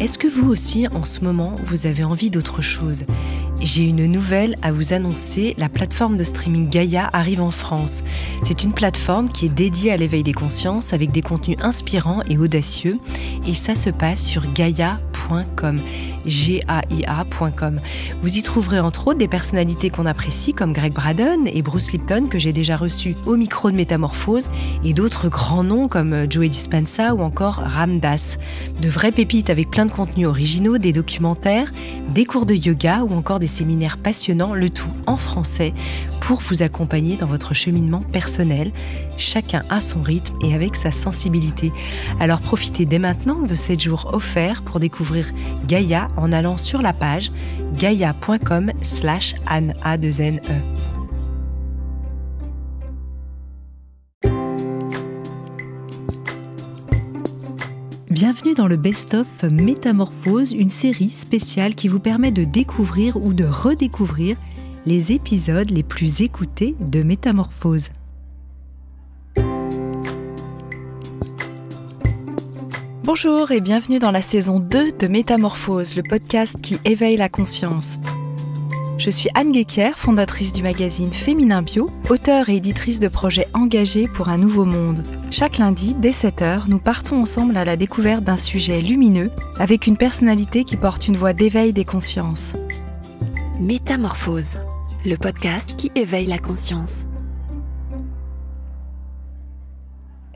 Est-ce que vous aussi, en ce moment, vous avez envie d'autre chose ? J'ai une nouvelle à vous annoncer, la plateforme de streaming Gaïa arrive en France. C'est une plateforme qui est dédiée à l'éveil des consciences avec des contenus inspirants et audacieux. Et ça se passe sur gaia.com, Gaia.com. Vous y trouverez entre autres des personnalités qu'on apprécie comme Greg Braden et Bruce Lipton que j'ai déjà reçus au micro de Métamorphose et d'autres grands noms comme Joey Dispenza ou encore Ram Dass. De vraies pépites avec plein de contenus originaux, des documentaires, des cours de yoga ou encore des séminaires passionnants, le tout en français, pour vous accompagner dans votre cheminement personnel, chacun à son rythme et avec sa sensibilité. Alors profitez dès maintenant de 7 jours offerts pour découvrir Gaïa en allant sur la page gaia.com/Anne. Bienvenue dans le Best-of Métamorphose, une série spéciale qui vous permet de découvrir ou de redécouvrir les épisodes les plus écoutés de Métamorphose. Bonjour et bienvenue dans la saison 2 de Métamorphose, le podcast qui éveille la conscience. Je suis Anne Guéquière, fondatrice du magazine Féminin Bio, auteure et éditrice de projets engagés pour un nouveau monde. Chaque lundi, dès 7h, nous partons ensemble à la découverte d'un sujet lumineux avec une personnalité qui porte une voix d'éveil des consciences. Métamorphose, le podcast qui éveille la conscience.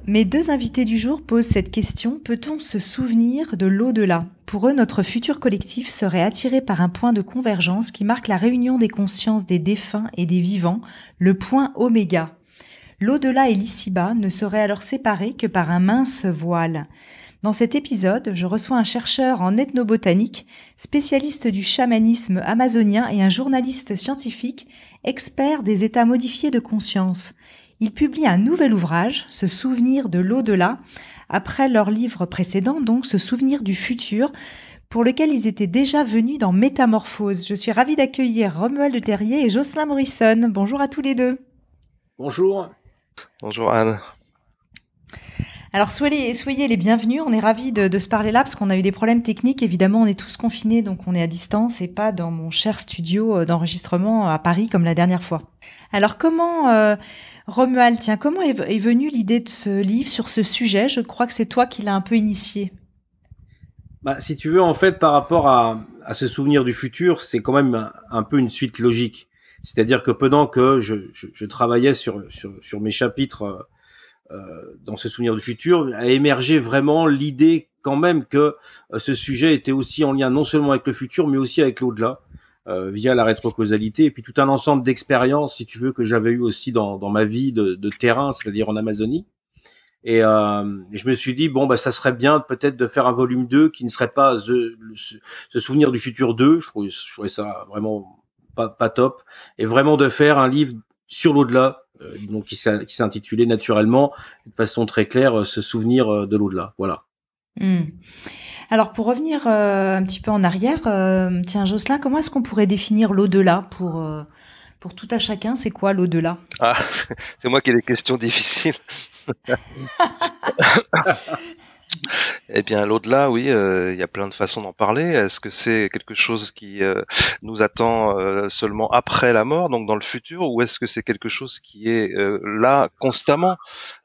Mes deux invités du jour posent cette question: peut-on se souvenir de l'au-delà ? Pour eux, notre futur collectif serait attiré par un point de convergence qui marque la réunion des consciences des défunts et des vivants, le point oméga. L'au-delà et l'ici-bas ne seraient alors séparés que par un mince voile. Dans cet épisode, je reçois un chercheur en ethnobotanique, spécialiste du chamanisme amazonien et un journaliste scientifique, expert des états modifiés de conscience. Ils publient un nouvel ouvrage, Se souvenir de l'au-delà, après leur livre précédent, donc Se souvenir du futur, pour lequel ils étaient déjà venus dans Métamorphose. Je suis ravie d'accueillir Romuald de Terrier et Jocelyn Morrison. Bonjour à tous les deux. Bonjour. Bonjour Anne. Alors soyez les bienvenus, on est ravis de se parler là parce qu'on a eu des problèmes techniques. Évidemment, on est tous confinés, donc on est à distance et pas dans mon cher studio d'enregistrement à Paris comme la dernière fois. Alors Romuald, comment est venue l'idée de ce livre sur ce sujet ? Je crois que c'est toi qui l'as un peu initié. Si tu veux, en fait, par rapport à ce souvenir du futur, c'est quand même un peu une suite logique. C'est-à-dire que pendant que je travaillais sur mes chapitres dans ce souvenir du futur, a émergé vraiment l'idée quand même que ce sujet était aussi en lien non seulement avec le futur, mais aussi avec l'au-delà, via la rétrocausalité, et puis tout un ensemble d'expériences, si tu veux, que j'avais eu aussi dans ma vie de terrain, c'est-à-dire en Amazonie. Et je me suis dit, ça serait bien peut-être de faire un volume 2 qui ne serait pas ce souvenir du futur 2. Je trouvais ça vraiment pas top. Et vraiment de faire un livre sur l'au-delà, donc qui s'est intitulé naturellement, de façon très claire, ce souvenir de l'au-delà. Voilà. Alors pour revenir un petit peu en arrière, tiens Jocelyn, comment est-ce qu'on pourrait définir l'au-delà pour tout à chacun ? C'est quoi l'au-delà ? Ah, c'est moi qui ai des questions difficiles. Eh bien, l'au-delà, oui, il y a plein de façons d'en parler. Est-ce que c'est quelque chose qui nous attend seulement après la mort, donc dans le futur, ou est-ce que c'est quelque chose qui est là constamment ?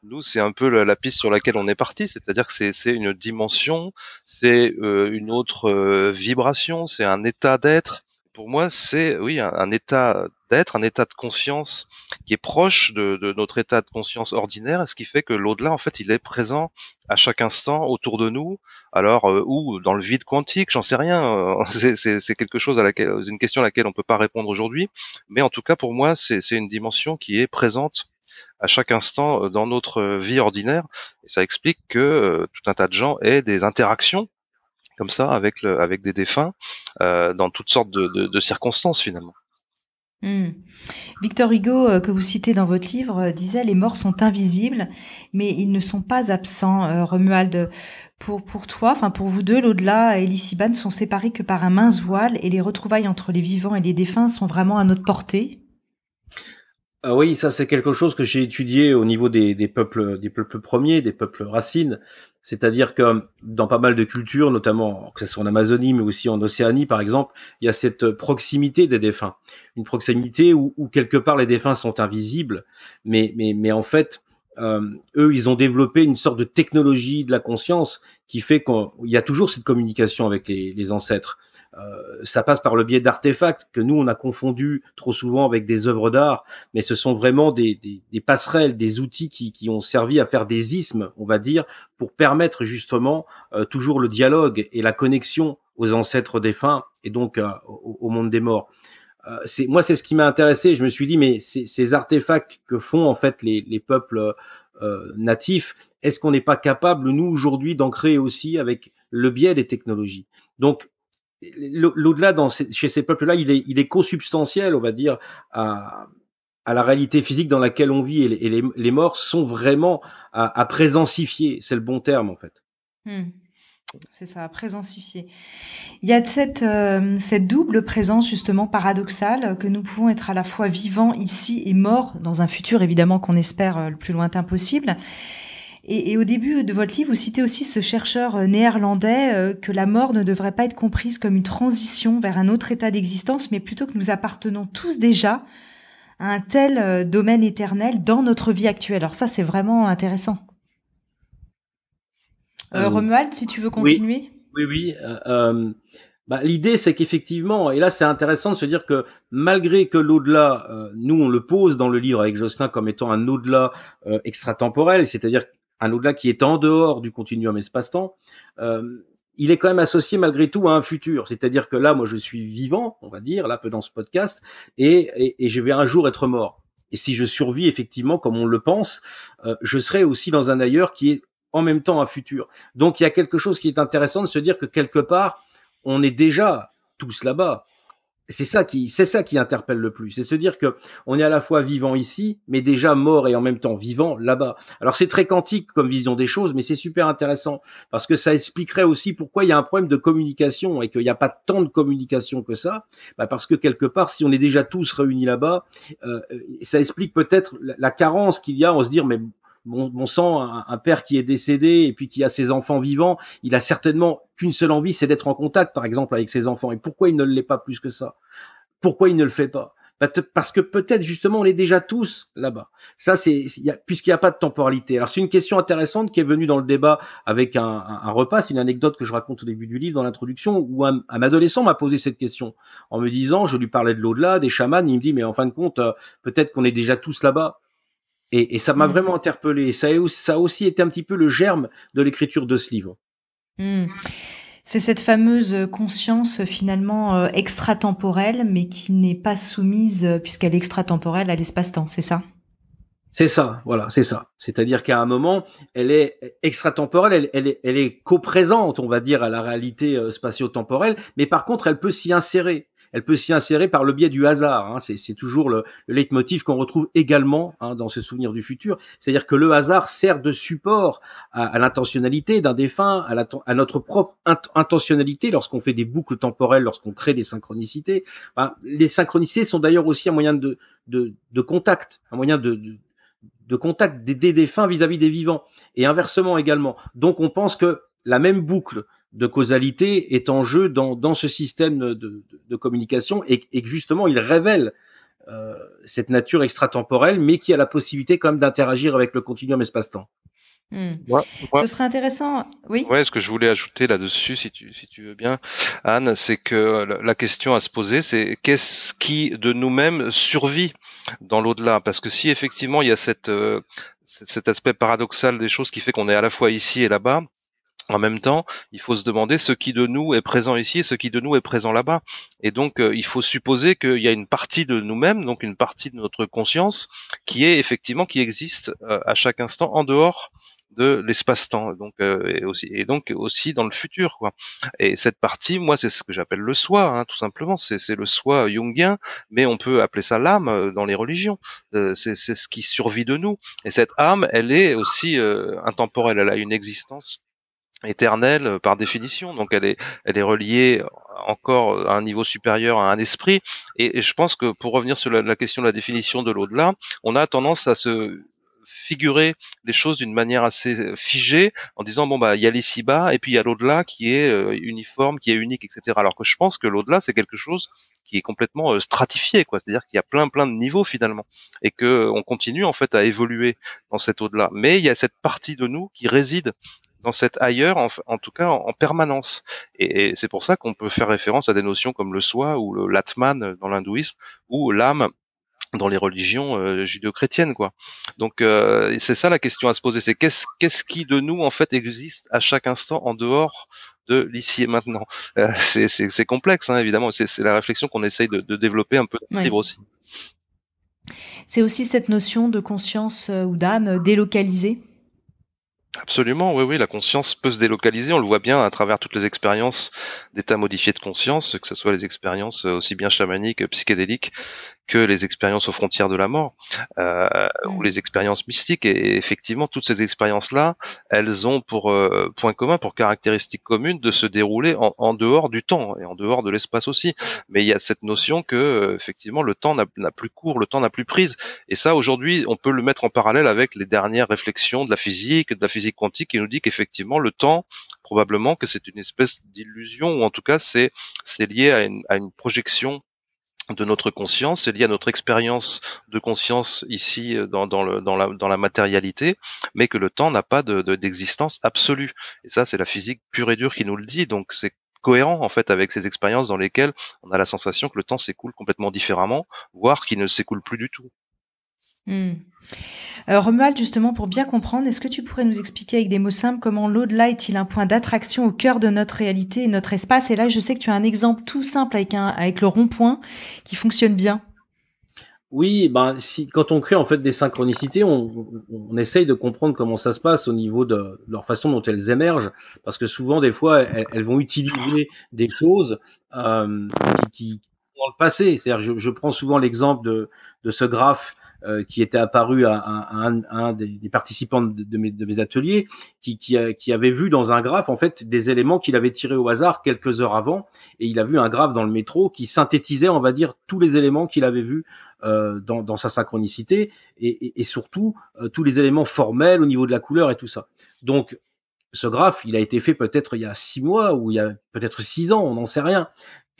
Nous, c'est un peu la piste sur laquelle on est parti, c'est-à-dire que c'est une dimension, c'est une autre vibration, c'est un état d'être. Pour moi, c'est un état d'être, un état de conscience qui est proche de notre état de conscience ordinaire, ce qui fait que l'au-delà, en fait, il est présent à chaque instant autour de nous. Alors, ou dans le vide quantique, j'en sais rien. C'est quelque chose c'est une question à laquelle on peut pas répondre aujourd'hui. Mais en tout cas, pour moi, c'est une dimension qui est présente à chaque instant dans notre vie ordinaire. Et ça explique que tout un tas de gens aient des interactions comme ça avec des défunts dans toutes sortes de circonstances finalement. Victor Hugo, que vous citez dans votre livre, disait « Les morts sont invisibles, mais ils ne sont pas absents ». Romuald, pour toi, pour vous deux, l'au-delà et l'ici-bas ne sont séparés que par un mince voile et les retrouvailles entre les vivants et les défunts sont vraiment à notre portée ? Ah oui, ça c'est quelque chose que j'ai étudié au niveau des peuples premiers, des peuples racines. C'est-à-dire que dans pas mal de cultures, notamment que ce soit en Amazonie, mais aussi en Océanie par exemple, il y a cette proximité des défunts. Une proximité où quelque part les défunts sont invisibles, mais en fait, eux, ils ont développé une sorte de technologie de la conscience qui fait qu'il y a toujours cette communication avec les ancêtres. Ça passe par le biais d'artefacts que nous, on a confondus trop souvent avec des œuvres d'art, mais ce sont vraiment des passerelles, des outils qui ont servi à faire des isthmes, on va dire, pour permettre justement toujours le dialogue et la connexion aux ancêtres défunts et donc au monde des morts. C'est ce qui m'a intéressé. Je me suis dit, mais ces artefacts que font en fait les peuples natifs, est-ce qu'on n'est pas capable, nous, aujourd'hui, d'en créer aussi avec le biais des technologies? Donc, l'au-delà chez ces peuples-là, il est consubstantiel, on va dire, à la réalité physique dans laquelle on vit, et les morts sont vraiment à présensifier. C'est le bon terme, en fait. C'est ça, à présensifier. Il y a cette double présence justement paradoxale que nous pouvons être à la fois vivants ici et morts dans un futur évidemment qu'on espère le plus lointain possible. Et au début de votre livre, vous citez aussi ce chercheur néerlandais que la mort ne devrait pas être comprise comme une transition vers un autre état d'existence, mais plutôt que nous appartenons tous déjà à un tel domaine éternel dans notre vie actuelle. Alors ça, c'est vraiment intéressant. Romuald, si tu veux continuer. Oui. L'idée, c'est qu'effectivement, et là, c'est intéressant de se dire que malgré que l'au-delà, nous, on le pose dans le livre avec Jocelyn comme étant un au-delà extratemporel, c'est-à-dire un au-delà qui est en dehors du continuum espace-temps, il est quand même associé malgré tout à un futur. C'est-à-dire que là, moi, je suis vivant, on va dire, là, peu dans ce podcast, et je vais un jour être mort. Et si je survis effectivement, comme on le pense, je serai aussi dans un ailleurs qui est en même temps un futur. Donc, il y a quelque chose qui est intéressant de se dire que quelque part, on est déjà tous là-bas. C'est ça qui interpelle le plus. C'est se dire que on est à la fois vivant ici, mais déjà mort et en même temps vivant là-bas. Alors c'est très quantique comme vision des choses, mais c'est super intéressant parce que ça expliquerait aussi pourquoi il y a un problème de communication et qu'il n'y a pas tant de communication que ça. Parce que quelque part, si on est déjà tous réunis là-bas, ça explique peut-être la carence qu'il y a en se dire mais bon sang, un père qui est décédé et puis qui a ses enfants vivants, il a certainement qu'une seule envie, c'est d'être en contact, par exemple, avec ses enfants. Et pourquoi il ne l'est pas plus que ça? Pourquoi il ne le fait pas? Parce que peut-être justement on est déjà tous là-bas. Ça, puisqu'il n'y a pas de temporalité. Alors c'est une question intéressante qui est venue dans le débat avec un repas. C'est une anecdote que je raconte au début du livre dans l'introduction où un adolescent m'a posé cette question en me disant, je lui parlais de l'au-delà, des chamans, il me dit mais en fin de compte peut-être qu'on est déjà tous là-bas. Et ça m'a vraiment interpellé. Ça a aussi été un petit peu le germe de l'écriture de ce livre. C'est cette fameuse conscience finalement extratemporelle, mais qui n'est pas soumise, puisqu'elle est extratemporelle, à l'espace-temps, c'est ça? C'est ça, voilà, c'est ça. C'est-à-dire qu'à un moment, elle est extratemporelle, elle est coprésente, on va dire, à la réalité spatio-temporelle, mais par contre, elle peut s'y insérer. Elle peut s'y insérer par le biais du hasard. Hein. C'est toujours le leitmotiv qu'on retrouve également dans ce souvenir du futur. C'est-à-dire que le hasard sert de support à l'intentionnalité d'un défunt, à notre propre intentionnalité lorsqu'on fait des boucles temporelles, lorsqu'on crée des synchronicités. Les synchronicités sont d'ailleurs aussi un moyen de contact, un moyen de contact des défunts vis-à-vis des vivants, et inversement également. Donc on pense que la même boucle de causalité est en jeu dans ce système de communication et que justement il révèle cette nature extratemporelle, mais qui a la possibilité quand même d'interagir avec le continuum espace-temps. Ce serait intéressant, oui. Ouais, ce que je voulais ajouter là-dessus, si tu veux bien, Anne, c'est que la question à se poser, c'est qu'est-ce qui de nous-mêmes survit dans l'au-delà? Parce que si effectivement il y a cet aspect paradoxal des choses qui fait qu'on est à la fois ici et là-bas, en même temps, il faut se demander ce qui de nous est présent ici et ce qui de nous est présent là-bas. Et donc, il faut supposer qu'il y a une partie de nous-mêmes, donc une partie de notre conscience, qui existe à chaque instant en dehors de l'espace-temps, donc et donc aussi dans le futur, quoi. Et cette partie, moi, c'est ce que j'appelle le soi, hein, tout simplement. C'est le soi jungien, mais on peut appeler ça l'âme dans les religions. C'est ce qui survit de nous. Et cette âme, elle est aussi intemporelle. Elle a une existence éternelle par définition, donc elle est reliée encore à un niveau supérieur à un esprit. Et je pense que pour revenir sur la question de la définition de l'au-delà, on a tendance à se figurer les choses d'une manière assez figée en disant bon bah il y a l'ici-bas et puis il y a l'au-delà qui est uniforme, qui est unique, etc. Alors que je pense que l'au-delà c'est quelque chose qui est complètement stratifié, quoi. C'est-à-dire qu'il y a plein de niveaux finalement et que on continue en fait à évoluer dans cet au-delà. Mais il y a cette partie de nous qui réside dans cet ailleurs, en tout cas en permanence. Et c'est pour ça qu'on peut faire référence à des notions comme le soi ou l'atman dans l'hindouisme ou l'âme dans les religions judéo-chrétiennes, quoi. Donc c'est ça la question à se poser, c'est qu'est-ce qui de nous en fait existe à chaque instant en dehors de l'ici et maintenant. C'est complexe, hein, évidemment. C'est la réflexion qu'on essaye de développer un peu dans le livre aussi. C'est aussi cette notion de conscience ou d'âme délocalisée. Absolument, oui, la conscience peut se délocaliser, on le voit bien à travers toutes les expériences d'état modifié de conscience, que ce soit les expériences aussi bien chamaniques, psychédéliques, que les expériences aux frontières de la mort, ou les expériences mystiques. Et effectivement, toutes ces expériences-là, elles ont pour point commun, pour caractéristique commune, de se dérouler en dehors du temps et en dehors de l'espace aussi. Mais il y a cette notion que, effectivement, le temps n'a plus cours, le temps n'a plus prise. Et ça, aujourd'hui, on peut le mettre en parallèle avec les dernières réflexions de la physique quantique, qui nous dit qu'effectivement, le temps, probablement que c'est une espèce d'illusion, ou en tout cas, c'est lié à une projection de notre conscience, c'est lié à notre expérience de conscience ici dans la matérialité, mais que le temps n'a pas d'existence absolue. Et ça, c'est la physique pure et dure qui nous le dit. Donc c'est cohérent en fait avec ces expériences dans lesquelles on a la sensation que le temps s'écoule complètement différemment, voire qu'il ne s'écoule plus du tout. Romuald, justement, pour bien comprendre, est-ce que tu pourrais nous expliquer avec des mots simples comment l'au-delà est-il un point d'attraction au cœur de notre réalité et notre espace? Et là, je sais que tu as un exemple tout simple avec le rond-point qui fonctionne bien. Oui, quand on crée en fait des synchronicités, on essaye de comprendre comment ça se passe au niveau de leur façon dont elles émergent, parce que souvent, des fois, elles vont utiliser des choses qui dans le passé. C'est-à-dire, je prends souvent l'exemple de ce graphe qui était apparu à un des participants de mes ateliers, qui avait vu dans un graphe en fait des éléments qu'il avait tirés au hasard quelques heures avant, et il a vu un graphe dans le métro qui synthétisait, on va dire, tous les éléments qu'il avait vus dans sa synchronicité, et surtout tous les éléments formels au niveau de la couleur et tout ça. Donc ce graphe, il a été fait peut-être il y a 6 mois ou il y a peut-être 6 ans, on n'en sait rien,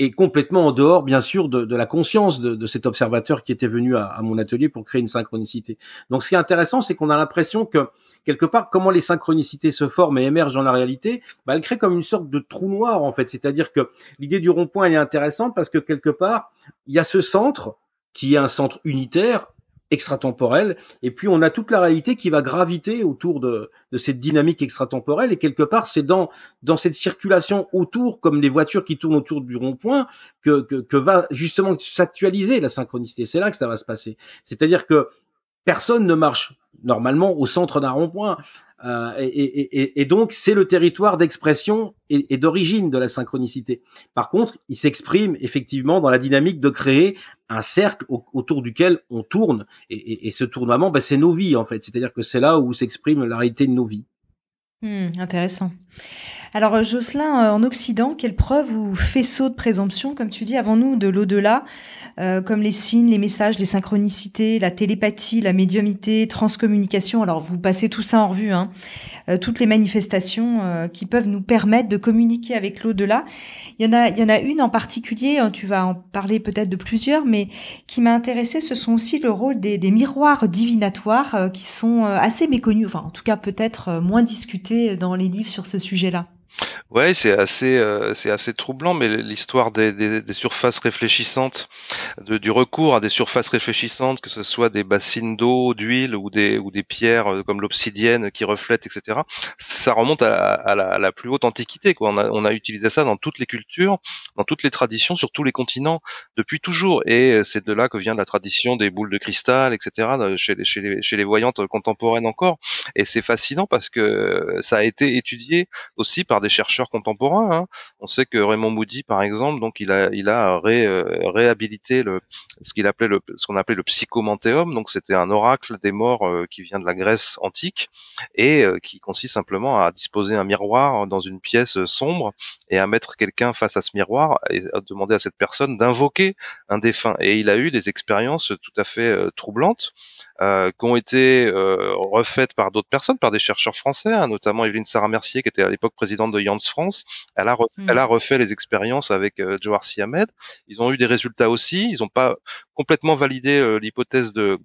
et complètement en dehors, bien sûr, de la conscience de cet observateur qui était venu à mon atelier pour créer une synchronicité. Donc, ce qui est intéressant, c'est qu'on a l'impression que, quelque part, comment les synchronicités se forment et émergent dans la réalité, elles créent comme une sorte de trou noir, en fait. C'est-à-dire que l'idée du rond-point, elle est intéressante parce que, quelque part, il y a ce centre, qui est un centre unitaire, extratemporel, et puis on a toute la réalité qui va graviter autour de cette dynamique extratemporelle, et quelque part c'est dans cette circulation autour, comme les voitures qui tournent autour du rond-point, que va justement s'actualiser la synchronicité. C'est là que ça va se passer. C'est-à-dire que personne ne marche normalement au centre d'un rond-point. Et donc, c'est le territoire d'expression et d'origine de la synchronicité. Par contre, il s'exprime effectivement dans la dynamique de créer un cercle autour duquel on tourne. Et ce tournoiement, c'est nos vies, en fait. C'est-à-dire que c'est là où s'exprime la réalité de nos vies. Intéressant. Alors, Jocelyn, en Occident, quelle preuve ou faisceau de présomption, comme tu dis, avons-nous de l'au-delà, comme les signes, les messages, les synchronicités, la télépathie, la médiumnité, transcommunication? Alors, vous passez tout ça en revue, hein, toutes les manifestations qui peuvent nous permettre de communiquer avec l'au-delà. Il y en a une en particulier, tu vas en parler peut-être de plusieurs, mais qui m'a intéressée, ce sont aussi le rôle des miroirs divinatoires qui sont assez méconnus, enfin, en tout cas, peut-être moins discutés dans les livres sur ce sujet-là. Ouais, c'est assez troublant, mais l'histoire des surfaces réfléchissantes, du recours à des surfaces réfléchissantes, que ce soit des bassines d'eau, d'huile ou des pierres comme l'obsidienne qui reflètent, etc. Ça remonte à la plus haute antiquité, quoi. On a utilisé ça dans toutes les cultures, dans toutes les traditions, sur tous les continents depuis toujours. Et c'est de là que vient la tradition des boules de cristal, etc. chez les voyantes contemporaines encore. Et c'est fascinant parce que ça a été étudié aussi par des chercheurs chercheurs contemporains, hein. On sait que Raymond Moody, par exemple, donc il a réhabilité ce qu'on appelait le psychomantéum. Donc c'était un oracle des morts qui vient de la Grèce antique et qui consiste simplement à disposer un miroir dans une pièce sombre et à mettre quelqu'un face à ce miroir et à demander à cette personne d'invoquer un défunt. Et il a eu des expériences tout à fait troublantes qui ont été refaites par d'autres personnes, par des chercheurs français, hein, notamment Evelyne Sarah-Mercier, qui était à l'époque présidente de Jans France. Elle a refait les expériences avec Jawhar Ahmed. Ils ont eu des résultats aussi. Ils n'ont pas complètement validé l'hypothèse de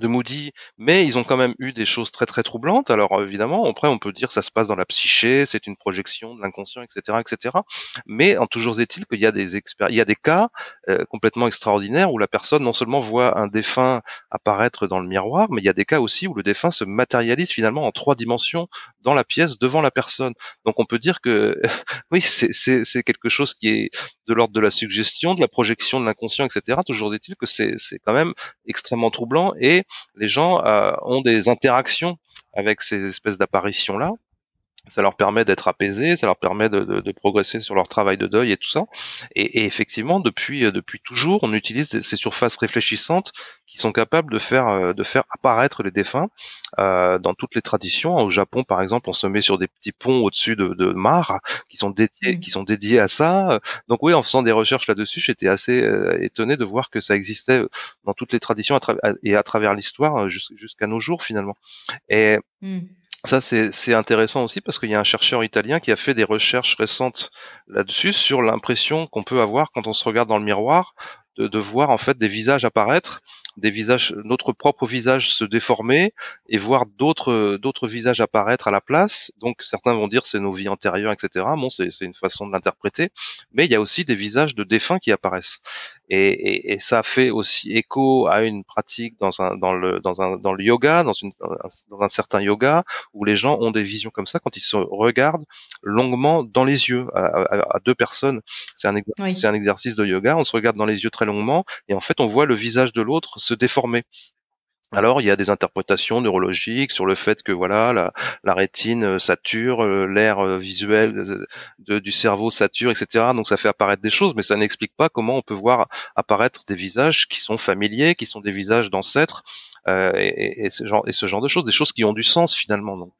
Moody, mais ils ont quand même eu des choses très très troublantes. Alors évidemment, après on peut dire que ça se passe dans la psyché, c'est une projection de l'inconscient, etc., etc. Mais toujours est-il qu'il y a il y a des cas complètement extraordinaires où la personne non seulement voit un défunt apparaître dans le miroir, mais il y a des cas aussi où le défunt se matérialise finalement en 3 dimensions dans la pièce devant la personne. Donc on peut dire que oui, c'est quelque chose qui est de l'ordre de la suggestion, de la projection de l'inconscient, etc. Toujours est-il que c'est quand même extrêmement troublant et les gens ont des interactions avec ces espèces d'apparitions-là. Ça leur permet d'être apaisés, ça leur permet de progresser sur leur travail de deuil et tout ça. Et effectivement, depuis toujours, on utilise ces surfaces réfléchissantes qui sont capables de faire apparaître les défunts dans toutes les traditions. Au Japon, par exemple, on se met sur des petits ponts au-dessus de mares qui sont dédiés à ça. Donc oui, en faisant des recherches là-dessus, j'étais assez étonné de voir que ça existait dans toutes les traditions et à travers l'histoire jusqu'à nos jours finalement. Et ça, c'est intéressant aussi parce qu'il y a un chercheur italien qui a fait des recherches récentes là-dessus sur l'impression qu'on peut avoir quand on se regarde dans le miroir de voir en fait des visages apparaître, notre propre visage se déformer et voir d'autres visages apparaître à la place. Donc certains vont dire c'est nos vies antérieures, etc. Bon, c'est une façon de l'interpréter, mais il y a aussi des visages de défunts qui apparaissent. Et ça fait aussi écho à une pratique dans le yoga, dans un certain yoga, où les gens ont des visions comme ça quand ils se regardent longuement dans les yeux à 2 personnes. C'est un exercice de yoga. On se regarde dans les yeux très longuement et en fait on voit le visage de l'autre se déformer. Alors, il y a des interprétations neurologiques sur le fait que voilà, la rétine sature, l'air visuel du cerveau sature, etc. Donc, ça fait apparaître des choses, mais ça n'explique pas comment on peut voir apparaître des visages qui sont familiers, qui sont des visages d'ancêtres, et ce genre de choses, des choses qui ont du sens finalement. Donc,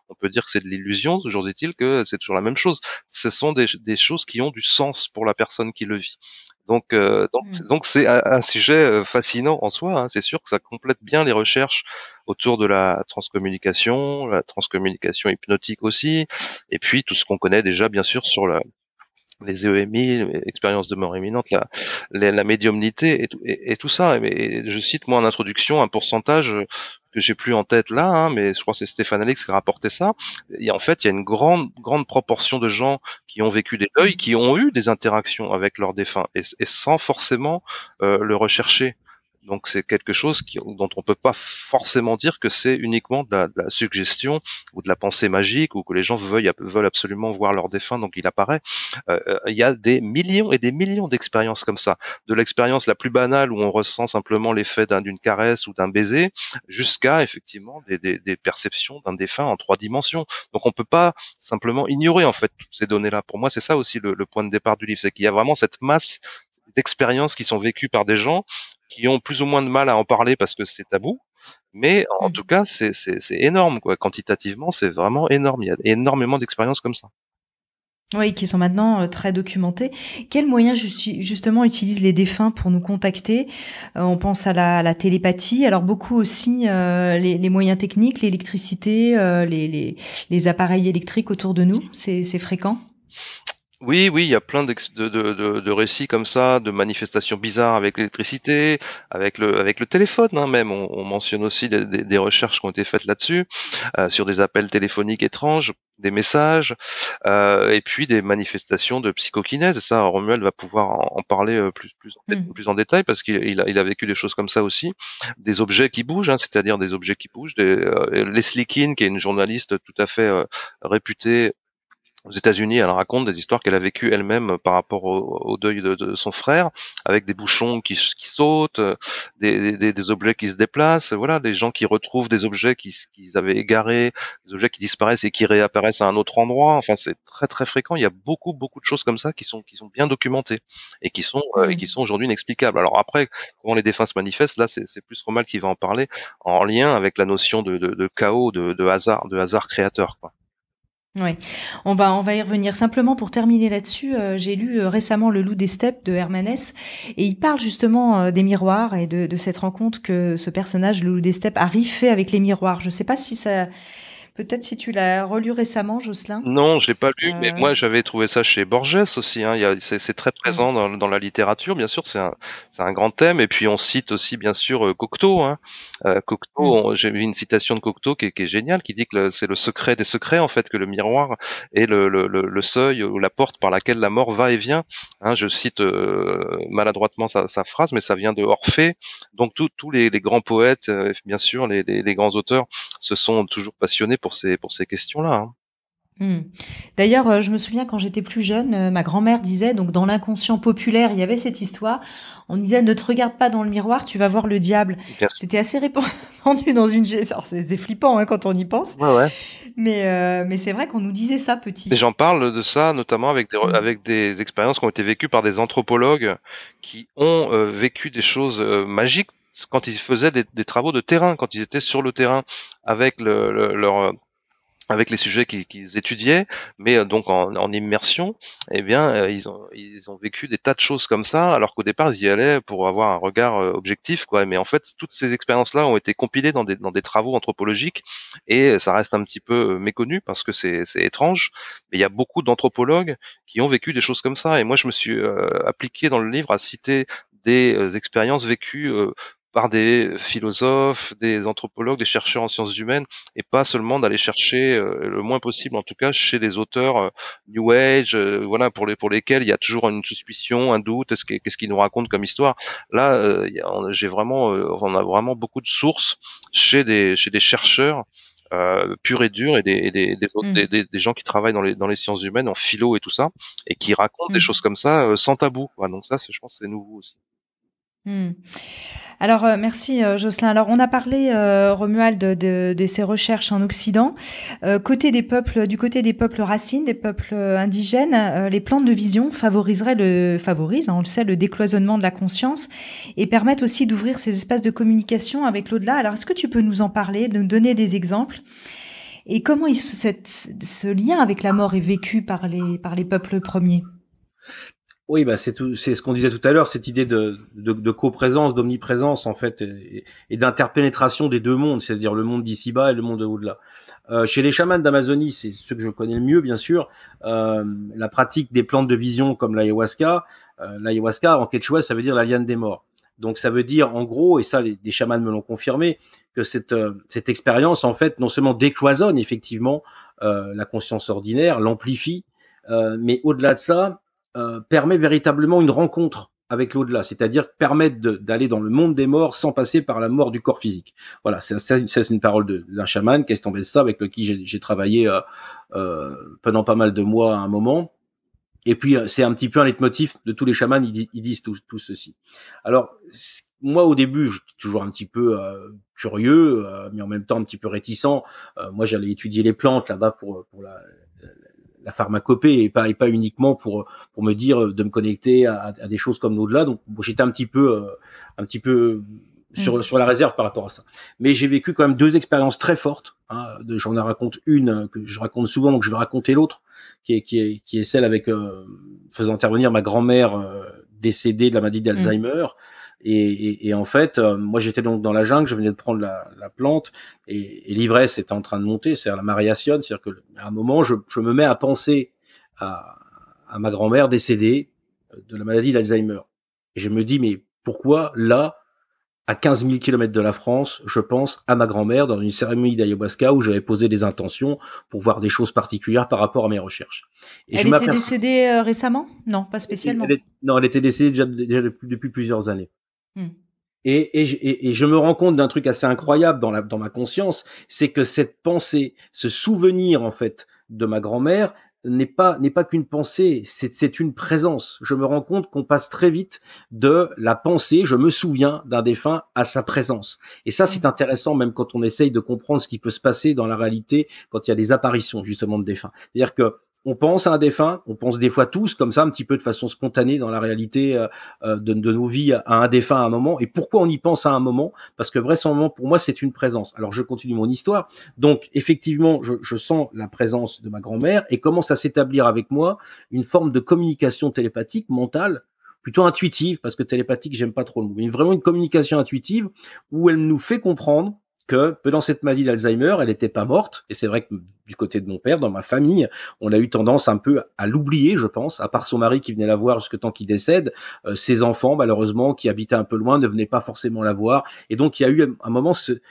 on peut dire que c'est de l'illusion. Toujours est-il que c'est toujours la même chose. Ce sont des choses qui ont du sens pour la personne qui le vit. Donc c'est un sujet fascinant en soi, hein. C'est sûr que ça complète bien les recherches autour de la transcommunication hypnotique aussi, et puis tout ce qu'on connaît déjà bien sûr sur les EMI, expériences de mort imminente, la médiumnité et tout ça. Mais je cite moi en introduction un pourcentage que j'ai plus en tête là, hein, mais je crois que c'est Stéphane Alix qui a rapporté ça. Et en fait, il y a une grande proportion de gens qui ont vécu des deuils, qui ont eu des interactions avec leurs défunts et sans forcément le rechercher. Donc c'est quelque chose dont on peut pas forcément dire que c'est uniquement de la suggestion ou de la pensée magique ou que les gens veulent absolument voir leur défunt donc il apparaît. Il y a des millions et des millions d'expériences comme ça, de l'expérience la plus banale où on ressent simplement l'effet d'une caresse ou d'un baiser, jusqu'à effectivement des perceptions d'un défunt en 3 dimensions. Donc on peut pas simplement ignorer en fait toutes ces données-là. Pour moi, c'est ça aussi le point de départ du livre, c'est qu'il y a vraiment cette masse d'expériences qui sont vécues par des gens qui ont plus ou moins de mal à en parler parce que c'est tabou, mais en tout cas c'est énorme quoi. Quantitativement, c'est vraiment énorme. Il y a énormément d'expériences comme ça. Oui, qui sont maintenant très documentés. Quels moyens justement utilisent les défunts pour nous contacter? On pense à la télépathie, alors beaucoup aussi les moyens techniques, l'électricité, les appareils électriques autour de nous, c'est fréquent? Oui, il y a plein de récits comme ça, de manifestations bizarres avec l'électricité, avec le téléphone, hein, même. On mentionne aussi des recherches qui ont été faites là-dessus, sur des appels téléphoniques étranges, des messages, et puis des manifestations de psychokinèse. Et ça, Romuald va pouvoir en parler plus en détail parce qu'il a vécu des choses comme ça aussi. Des objets qui bougent, hein, c'est-à-dire des objets qui bougent. Leslie Kean, qui est une journaliste tout à fait réputée, aux États-Unis, elle raconte des histoires qu'elle a vécues elle-même par rapport au deuil de son frère, avec des bouchons qui sautent, des objets qui se déplacent, voilà, des gens qui retrouvent des objets qu'ils avaient égarés, des objets qui disparaissent et qui réapparaissent à un autre endroit. Enfin, c'est très très fréquent. Il y a beaucoup de choses comme ça qui sont bien documentées et qui sont aujourd'hui inexplicables. Alors après, comment les défunts se manifestent, là, c'est plus Romuald qui va en parler, en lien avec la notion de chaos, de hasard créateur, quoi. Oui, on va y revenir. Simplement pour terminer là-dessus, j'ai lu récemment Le Loup des Steppes de Hermanès et il parle justement des miroirs et de cette rencontre que ce personnage, le Loup des Steppes, arrive fait avec les miroirs. Je sais pas si ça, peut-être si tu l'as relu récemment, Jocelyn. Non, je l'ai pas lu, mais moi j'avais trouvé ça chez Borges aussi. Hein. C'est très présent dans la littérature, bien sûr. C'est un grand thème. Et puis on cite aussi bien sûr Cocteau. Hein. Cocteau, j'ai vu une citation de Cocteau qui est géniale, qui dit que c'est le secret des secrets en fait, que le miroir est le seuil ou la porte par laquelle la mort va et vient. Hein, je cite maladroitement sa phrase, mais ça vient de Orphée. Donc tous les grands poètes, bien sûr, les grands auteurs, se sont toujours passionnés pour ces questions-là. Hein. D'ailleurs, je me souviens quand j'étais plus jeune, ma grand-mère disait, donc dans l'inconscient populaire, il y avait cette histoire, on disait ne te regarde pas dans le miroir, tu vas voir le diable. C'était assez répandu dans une... Alors c'est flippant hein, quand on y pense, ouais. mais c'est vrai qu'on nous disait ça petit. Et j'en parle de ça notamment avec des expériences qui ont été vécues par des anthropologues qui ont vécu des choses magiques quand ils faisaient des travaux de terrain, quand ils étaient sur le terrain avec avec les sujets qu'ils étudiaient, mais donc en immersion, eh bien, ils ont vécu des tas de choses comme ça, alors qu'au départ, ils y allaient pour avoir un regard objectif, quoi. Mais en fait, toutes ces expériences-là ont été compilées dans des travaux anthropologiques, et ça reste un petit peu méconnu parce que c'est étrange. Mais il y a beaucoup d'anthropologues qui ont vécu des choses comme ça, et moi, je me suis appliqué dans le livre à citer des expériences vécues par des philosophes, des anthropologues, des chercheurs en sciences humaines, et pas seulement d'aller chercher le moins possible, en tout cas, chez des auteurs New Age, voilà, pour lesquels il y a toujours une suspicion, un doute, qu'est-ce qu'ils nous racontent comme histoire. Là, on a vraiment beaucoup de sources chez des chercheurs purs et durs et des gens qui travaillent dans les sciences humaines, en philo et tout ça, et qui racontent des choses comme ça sans tabou. Quoi. Donc ça, je pense, que c'est nouveau aussi. Alors, merci Jocelyn. Alors, on a parlé, Romuald, de ses recherches en Occident. Du côté des peuples racines, des peuples indigènes, les plantes de vision favorisent, on le sait, le décloisonnement de la conscience et permettent aussi d'ouvrir ces espaces de communication avec l'au-delà. Alors, est-ce que tu peux nous en parler, nous donner des exemples? Et comment ce lien avec la mort est vécu par les peuples premiers? Oui, bah c'est ce qu'on disait tout à l'heure, cette idée de coprésence, d'omniprésence en fait, et d'interpénétration des deux mondes, c'est-à-dire le monde d'ici-bas et le monde au-delà. Chez les chamans d'Amazonie, c'est ceux que je connais le mieux, bien sûr, la pratique des plantes de vision comme l'ayahuasca. L'ayahuasca en quechua, ça veut dire la liane des morts. Donc ça veut dire en gros, et ça des chamans me l'ont confirmé, que cette expérience en fait non seulement décloisonne effectivement la conscience ordinaire, l'amplifie, mais au-delà de ça, permet véritablement une rencontre avec l'au-delà, c'est-à-dire permettre d'aller dans le monde des morts sans passer par la mort du corps physique. Voilà, c'est une parole d'un chaman, Keston Belsta, avec qui j'ai travaillé pendant pas mal de mois à un moment. Et puis c'est un petit peu un leitmotiv de tous les chamans, ils disent tous ceci. Alors moi au début, j'étais toujours un petit peu curieux, mais en même temps un petit peu réticent. Moi j'allais étudier les plantes là-bas pour la pharmacopée et pas uniquement pour me dire de me connecter à des choses comme l'au-delà. Donc j'étais un petit peu sur la réserve par rapport à ça. Mais j'ai vécu quand même deux expériences très fortes. Hein. J'en raconte une que je raconte souvent, donc je vais raconter l'autre, qui est celle avec faisant intervenir ma grand-mère décédée de la maladie d'Alzheimer. Et en fait, moi j'étais donc dans la jungle, je venais de prendre la plante et l'ivresse était en train de monter, c'est-à-dire la maréation, c'est-à-dire que à un moment je me mets à penser à ma grand-mère décédée de la maladie d'Alzheimer. Et je me dis mais pourquoi là, à 15 000 kilomètres de la France, je pense à ma grand-mère dans une cérémonie d'ayahuasca où j'avais posé des intentions pour voir des choses particulières par rapport à mes recherches. Et elle était décédée récemment? Non, pas spécialement. Elle était décédée déjà depuis plusieurs années. Et je me rends compte d'un truc assez incroyable dans ma conscience, c'est que cette pensée, ce souvenir en fait de ma grand-mère n'est pas qu'une pensée, c'est une présence. Je me rends compte qu'on passe très vite de la pensée, je me souviens d'un défunt, à sa présence. Et ça, c'est intéressant, même quand on essaye de comprendre ce qui peut se passer dans la réalité quand il y a des apparitions justement de défunts. C'est-à-dire que on pense à un défunt, on pense des fois tous comme ça, un petit peu de façon spontanée dans la réalité de nos vies à un défunt à un moment. Et pourquoi on y pense à un moment? Parce que vraisemblablement, pour moi, c'est une présence. Alors, je continue mon histoire. Donc, effectivement, je sens la présence de ma grand-mère et commence à s'établir avec moi une forme de communication télépathique, mentale, plutôt intuitive, parce que télépathique, j'aime pas trop le mot, mais vraiment une communication intuitive où elle nous fait comprendre que pendant cette maladie d'Alzheimer, elle n'était pas morte. Et c'est vrai que du côté de mon père, dans ma famille, on a eu tendance un peu à l'oublier, je pense, à part son mari qui venait la voir jusqu'à temps qu'il décède. Ses enfants, malheureusement, qui habitaient un peu loin, ne venaient pas forcément la voir. Et donc, il y a eu un moment cette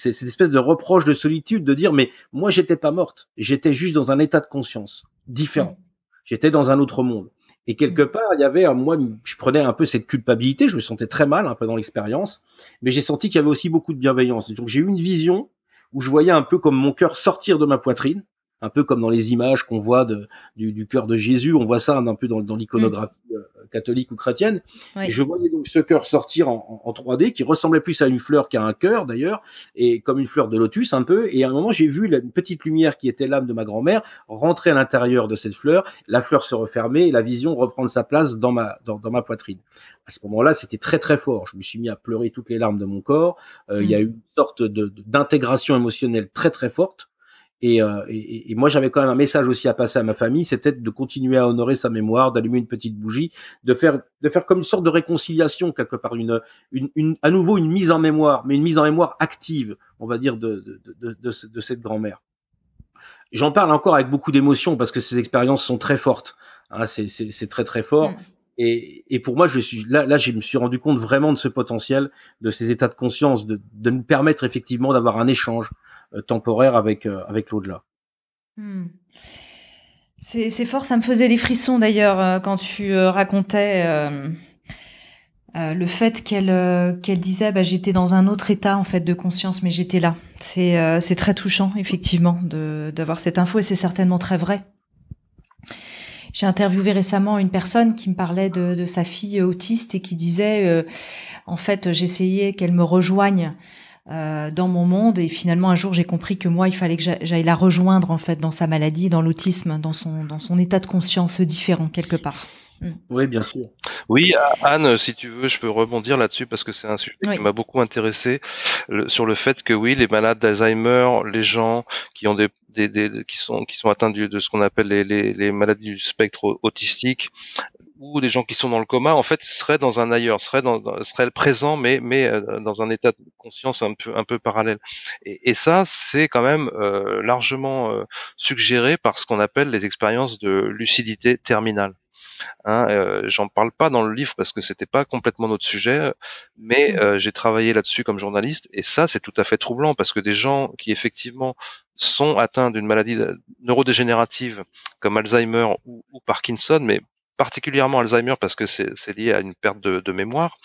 espèce de reproche de solitude, de dire, mais moi, j'étais pas morte. J'étais juste dans un état de conscience différent. J'étais dans un autre monde. Et quelque part, il y avait, moi, je prenais un peu cette culpabilité, je me sentais très mal un peu dans l'expérience, mais j'ai senti qu'il y avait aussi beaucoup de bienveillance. Donc j'ai eu une vision où je voyais un peu comme mon cœur sortir de ma poitrine, un peu comme dans les images qu'on voit du cœur de Jésus, on voit ça un peu dans l'iconographie catholique ou chrétienne. Oui. Et je voyais donc ce cœur sortir en 3D, qui ressemblait plus à une fleur qu'à un cœur d'ailleurs, et comme une fleur de lotus un peu. Et à un moment, j'ai vu une petite lumière qui était l'âme de ma grand-mère rentrer à l'intérieur de cette fleur, la fleur se refermer et la vision reprendre sa place dans ma poitrine. À ce moment-là, c'était très très fort. Je me suis mis à pleurer toutes les larmes de mon corps. Il y a eu une sorte d'intégration émotionnelle très très forte. Et moi, j'avais quand même un message aussi à passer à ma famille, c'était de continuer à honorer sa mémoire, d'allumer une petite bougie, de faire comme une sorte de réconciliation quelque part, à nouveau une mise en mémoire, mais une mise en mémoire active, on va dire, de cette grand-mère. J'en parle encore avec beaucoup d'émotion parce que ces expériences sont très fortes. Hein, c'est très très fort. Et pour moi, je me suis rendu compte vraiment de ce potentiel, de ces états de conscience, de nous permettre effectivement d'avoir un échange temporaire avec l'au-delà. C'est fort, ça me faisait des frissons d'ailleurs quand tu racontais le fait qu'elle disait j'étais dans un autre état en fait de conscience, mais j'étais là. C'est très touchant effectivement d'avoir cette info et c'est certainement très vrai. J'ai interviewé récemment une personne qui me parlait de sa fille autiste et qui disait en fait j'essayais qu'elle me rejoigne dans mon monde et finalement un jour j'ai compris que moi il fallait que j'aille la rejoindre en fait dans sa maladie, dans l'autisme, dans son état de conscience différent quelque part. Oui, bien sûr. Oui, Anne, si tu veux, je peux rebondir là-dessus parce que c'est un sujet qui m'a beaucoup intéressé sur le fait que oui, les malades d'Alzheimer, les gens qui ont qui sont atteints de ce qu'on appelle les maladies du spectre autistique ou des gens qui sont dans le coma, en fait, seraient dans un ailleurs, seraient présents, mais dans un état de conscience un peu parallèle. Et ça, c'est quand même largement suggéré par ce qu'on appelle les expériences de lucidité terminale. J'en parle pas dans le livre parce que c'était pas complètement notre sujet, mais j'ai travaillé là-dessus comme journaliste et ça c'est tout à fait troublant parce que des gens qui effectivement sont atteints d'une maladie neurodégénérative comme Alzheimer ou Parkinson, mais particulièrement Alzheimer parce que c'est lié à une perte de mémoire,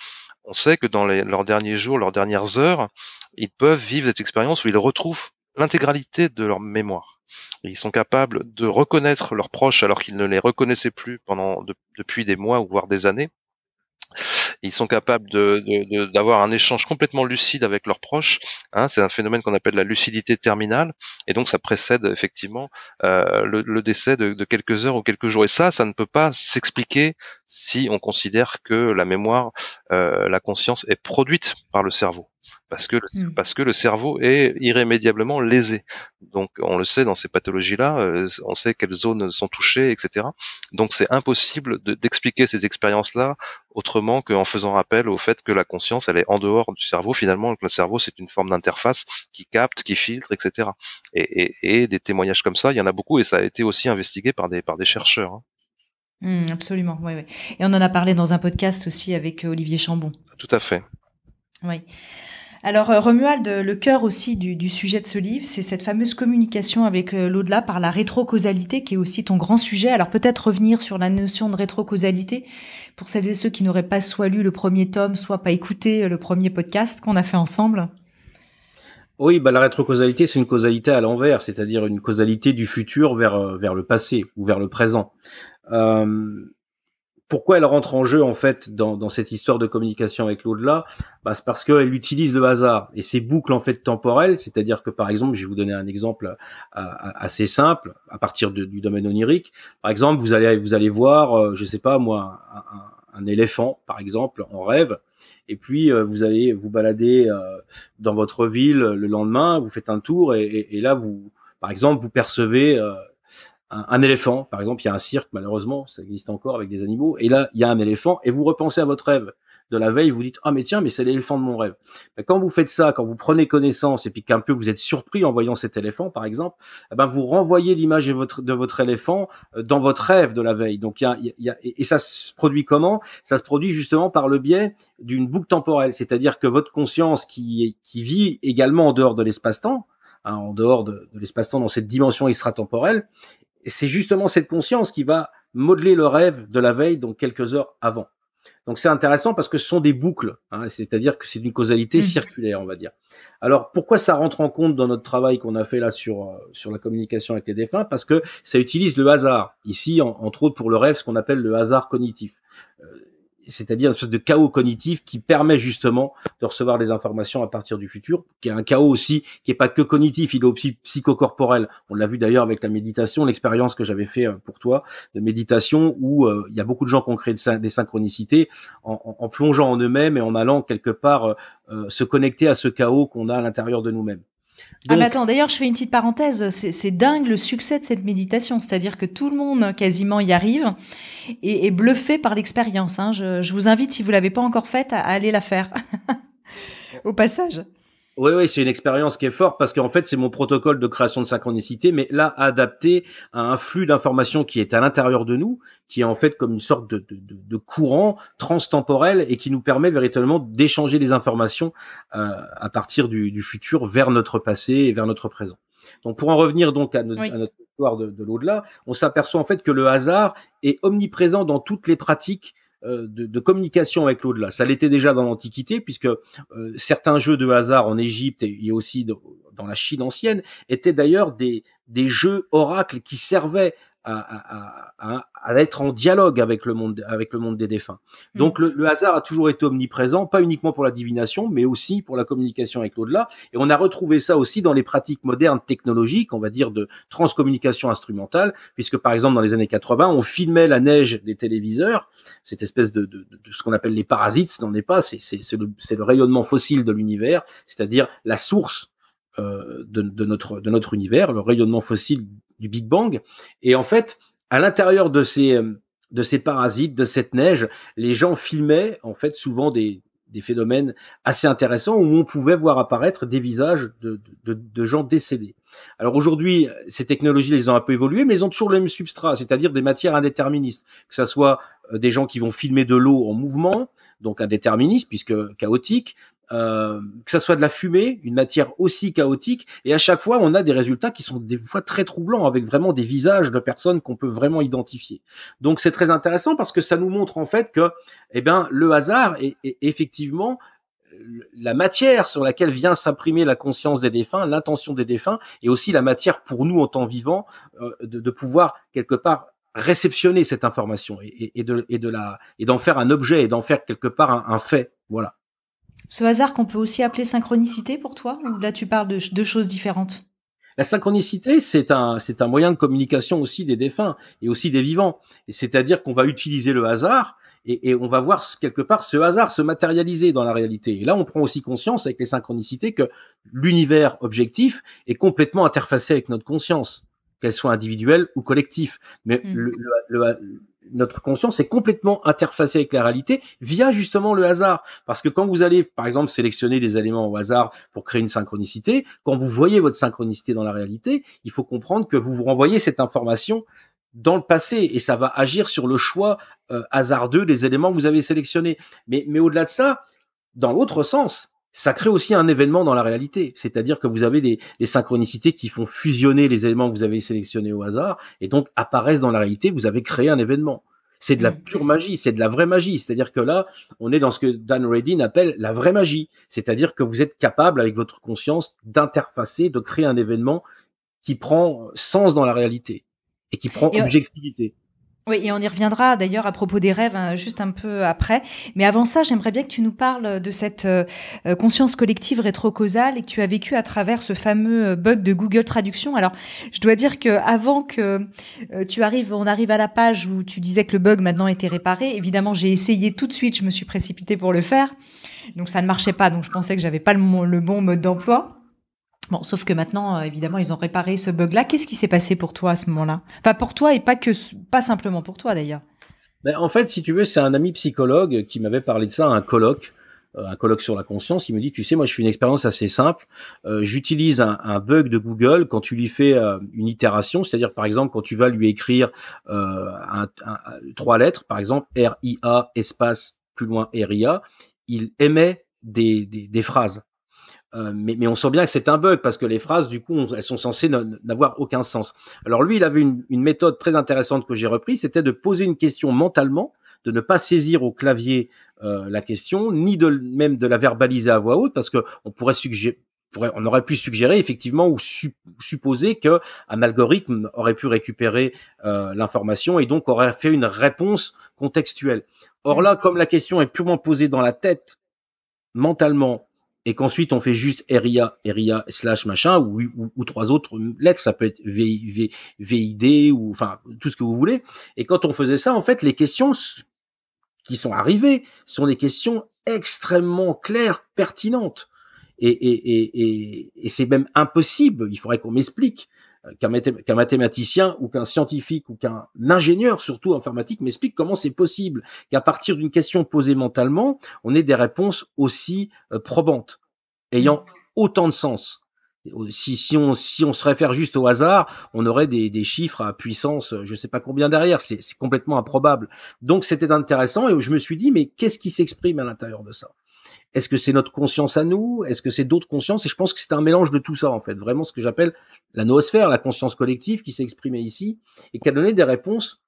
on sait que dans leurs derniers jours, leurs dernières heures, ils peuvent vivre cette expérience où ils retrouvent l'intégralité de leur mémoire. Et ils sont capables de reconnaître leurs proches alors qu'ils ne les reconnaissaient plus depuis des mois ou voire des années. Ils sont capables d'avoir un échange complètement lucide avec leurs proches. C'est un phénomène qu'on appelle la lucidité terminale. Et donc, ça précède effectivement le décès de quelques heures ou quelques jours. Et ça ne peut pas s'expliquer si on considère que la mémoire, la conscience est produite par le cerveau. Parce que le cerveau est irrémédiablement lésé. Donc, on le sait dans ces pathologies-là, on sait quelles zones sont touchées, etc. Donc, c'est impossible d'expliquer ces expériences-là autrement qu'en faisant appel au fait que la conscience, elle est en dehors du cerveau. Finalement, le cerveau, c'est une forme d'interface qui capte, qui filtre, etc. Et des témoignages comme ça, il y en a beaucoup et ça a été aussi investigué par des chercheurs. Absolument, oui. Et on en a parlé dans un podcast aussi avec Olivier Chambon. Tout à fait. Oui. Alors Romuald, le cœur aussi du sujet de ce livre, c'est cette fameuse communication avec l'au-delà par la rétrocausalité qui est aussi ton grand sujet. Alors peut-être revenir sur la notion de rétrocausalité pour celles et ceux qui n'auraient pas soit lu le premier tome, soit pas écouté le premier podcast qu'on a fait ensemble. Oui, bah la rétrocausalité, c'est une causalité à l'envers, c'est-à-dire une causalité du futur vers le passé ou vers le présent. Euh, Pourquoi elle rentre en jeu en fait dans cette histoire de communication avec l'au-delà? Bah, c'est parce qu'elle utilise le hasard et ces boucles en fait temporelles, c'est-à-dire que par exemple, je vais vous donner un exemple assez simple à partir du domaine onirique. Par exemple, vous allez voir, je sais pas moi, un éléphant par exemple en rêve, et puis vous allez vous balader dans votre ville le lendemain, vous faites un tour et là vous, par exemple, vous percevez un éléphant, par exemple, il y a un cirque, malheureusement, ça existe encore avec des animaux, et là, il y a un éléphant, et vous repensez à votre rêve de la veille, vous dites, ah, mais tiens, mais c'est l'éléphant de mon rêve. Ben, quand vous faites ça, quand vous prenez connaissance, et puis qu'un peu vous êtes surpris en voyant cet éléphant, par exemple, eh ben, vous renvoyez l'image de votre éléphant dans votre rêve de la veille. Donc, et ça se produit comment? Ça se produit justement par le biais d'une boucle temporelle, c'est-à-dire que votre conscience qui vit également en dehors de l'espace-temps, hein, en dehors de l'espace-temps dans cette dimension extratemporelle, c'est justement cette conscience qui va modeler le rêve de la veille, donc quelques heures avant. Donc c'est intéressant parce que ce sont des boucles, hein, c'est-à-dire que c'est une causalité circulaire, on va dire. Alors pourquoi ça rentre en compte dans notre travail qu'on a fait là sur la communication avec les défunts? Parce que ça utilise le hasard. Ici, entre autres pour le rêve, ce qu'on appelle le hasard cognitif. C'est-à-dire une espèce de chaos cognitif qui permet justement de recevoir des informations à partir du futur, qui est un chaos aussi, qui est pas que cognitif, il est aussi psychocorporel. On l'a vu d'ailleurs avec la méditation, l'expérience que j'avais fait pour toi de méditation, où il y a beaucoup de gens qui ont créé des synchronicités en plongeant en eux-mêmes et en allant quelque part se connecter à ce chaos qu'on a à l'intérieur de nous-mêmes. Donc, mais attends, d'ailleurs, je fais une petite parenthèse. C'est dingue le succès de cette méditation. C'est-à-dire que tout le monde quasiment y arrive et est bluffé par l'expérience. Hein. Je vous invite, si vous l'avez pas encore faite, à aller la faire. Au passage. Oui, c'est une expérience qui est forte parce qu'en fait, c'est mon protocole de création de synchronicité, mais là, adapté à un flux d'informations qui est à l'intérieur de nous, qui est en fait comme une sorte de courant transtemporel et qui nous permet véritablement d'échanger des informations à partir du futur vers notre passé et vers notre présent. Donc, pour en revenir donc à notre histoire de l'au-delà, on s'aperçoit en fait que le hasard est omniprésent dans toutes les pratiques de communication avec l'au-delà. Ça l'était déjà dans l'Antiquité, puisque certains jeux de hasard en Égypte et aussi dans la Chine ancienne étaient d'ailleurs des jeux oracles qui servaient à être en dialogue avec le monde des défunts. Donc le hasard a toujours été omniprésent, pas uniquement pour la divination, mais aussi pour la communication avec l'au-delà. Et on a retrouvé ça aussi dans les pratiques modernes technologiques, on va dire de transcommunication instrumentale, puisque par exemple dans les années 80, on filmait la neige des téléviseurs, cette espèce de ce qu'on appelle les parasites, ce n'en est pas, c'est le rayonnement fossile de l'univers, c'est-à-dire la source de notre univers, le rayonnement fossile du Big Bang. Et en fait, à l'intérieur de ces parasites, de cette neige, les gens filmaient en fait souvent des phénomènes assez intéressants où on pouvait voir apparaître des visages de gens décédés. Alors aujourd'hui, ces technologies, elles ont un peu évolué, mais elles ont toujours le même substrat, c'est-à-dire des matières indéterministes, que ça soit des gens qui vont filmer de l'eau en mouvement, donc indéterministe puisque chaotique, que ça soit de la fumée, une matière aussi chaotique, et à chaque fois on a des résultats qui sont des fois très troublants, avec vraiment des visages de personnes qu'on peut vraiment identifier. Donc c'est très intéressant parce que ça nous montre en fait que, le hasard est effectivement la matière sur laquelle vient s'imprimer la conscience des défunts, l'intention des défunts, et aussi la matière pour nous en tant vivants de pouvoir quelque part réceptionner cette information et d'en faire un objet et d'en faire quelque part un fait. Voilà. Ce hasard qu'on peut aussi appeler synchronicité pour toi, ou là tu parles de deux choses différentes? La synchronicité, c'est un moyen de communication aussi des défunts et aussi des vivants. Et c'est-à-dire qu'on va utiliser le hasard et on va voir quelque part ce hasard se matérialiser dans la réalité. Et là, on prend aussi conscience avec les synchronicités que l'univers objectif est complètement interfacé avec notre conscience, qu'elle soit individuelle ou collective. Mais notre conscience est complètement interfacée avec la réalité via justement le hasard. Parce que quand vous allez, par exemple, sélectionner des éléments au hasard pour créer une synchronicité, quand vous voyez votre synchronicité dans la réalité, il faut comprendre que vous renvoyez cette information dans le passé et ça va agir sur le choix hasardeux des éléments que vous avez sélectionnés. Mais au-delà de ça, dans l'autre sens, ça crée aussi un événement dans la réalité. C'est-à-dire que vous avez des synchronicités qui font fusionner les éléments que vous avez sélectionnés au hasard et donc apparaissent dans la réalité, vous avez créé un événement. C'est de la pure magie, c'est de la vraie magie. C'est-à-dire que là, on est dans ce que Dan Radin appelle la vraie magie. C'est-à-dire que vous êtes capable, avec votre conscience, d'interfacer, de créer un événement qui prend sens dans la réalité et qui prend objectivité. Oui, et on y reviendra d'ailleurs à propos des rêves juste un peu après. Mais avant ça, j'aimerais bien que tu nous parles de cette conscience collective rétrocausale et que tu as vécu à travers ce fameux bug de Google Traduction. Alors, je dois dire que avant que on arrive à la page où tu disais que le bug maintenant était réparé, évidemment, j'ai essayé tout de suite, je me suis précipitée pour le faire. Donc ça ne marchait pas, donc je pensais que j'avais pas le bon mode d'emploi. Bon, sauf que maintenant, évidemment, ils ont réparé ce bug-là. Qu'est-ce qui s'est passé pour toi à ce moment-là? Enfin, pour toi et pas simplement pour toi d'ailleurs. Ben, en fait, si tu veux, c'est un ami psychologue qui m'avait parlé de ça à un colloque sur la conscience. Il me dit, tu sais, moi, je fais une expérience assez simple. J'utilise un bug de Google quand tu lui fais une itération, c'est-à-dire, par exemple, quand tu vas lui écrire 3 lettres, par exemple, R-I-A, espace, plus loin, R-I-A, il émet des phrases. Mais on sent bien que c'est un bug parce que les phrases, du coup, elles sont censées n'avoir aucun sens. Alors lui, il avait une méthode très intéressante que j'ai reprise, c'était de poser une question mentalement, de ne pas saisir au clavier la question, ni même de la verbaliser à voix haute, parce que on aurait pu suggérer effectivement ou supposer que un algorithme aurait pu récupérer l'information et donc aurait fait une réponse contextuelle. Or là, comme la question est purement posée dans la tête, mentalement, et qu'ensuite on fait juste RIA slash machin ou 3 autres lettres, ça peut être VID ou enfin tout ce que vous voulez. Et quand on faisait ça, en fait, les questions qui sont arrivées sont des questions extrêmement claires, pertinentes. Et c'est même impossible. Il faudrait qu'on m'explique qu'un mathématicien ou qu'un scientifique ou qu'un ingénieur, surtout informatique, m'explique comment c'est possible qu'à partir d'une question posée mentalement, on ait des réponses aussi probantes, ayant autant de sens. Si on se réfère juste au hasard, on aurait des chiffres à puissance, je sais pas combien derrière. C'est complètement improbable. Donc c'était intéressant et je me suis dit, mais qu'est-ce qui s'exprime à l'intérieur de ça? Est-ce que c'est notre conscience à nous? Est-ce que c'est d'autres consciences? Et je pense que c'est un mélange de tout ça, en fait. Vraiment ce que j'appelle la noosphère, la conscience collective qui s'est exprimée ici et qui a donné des réponses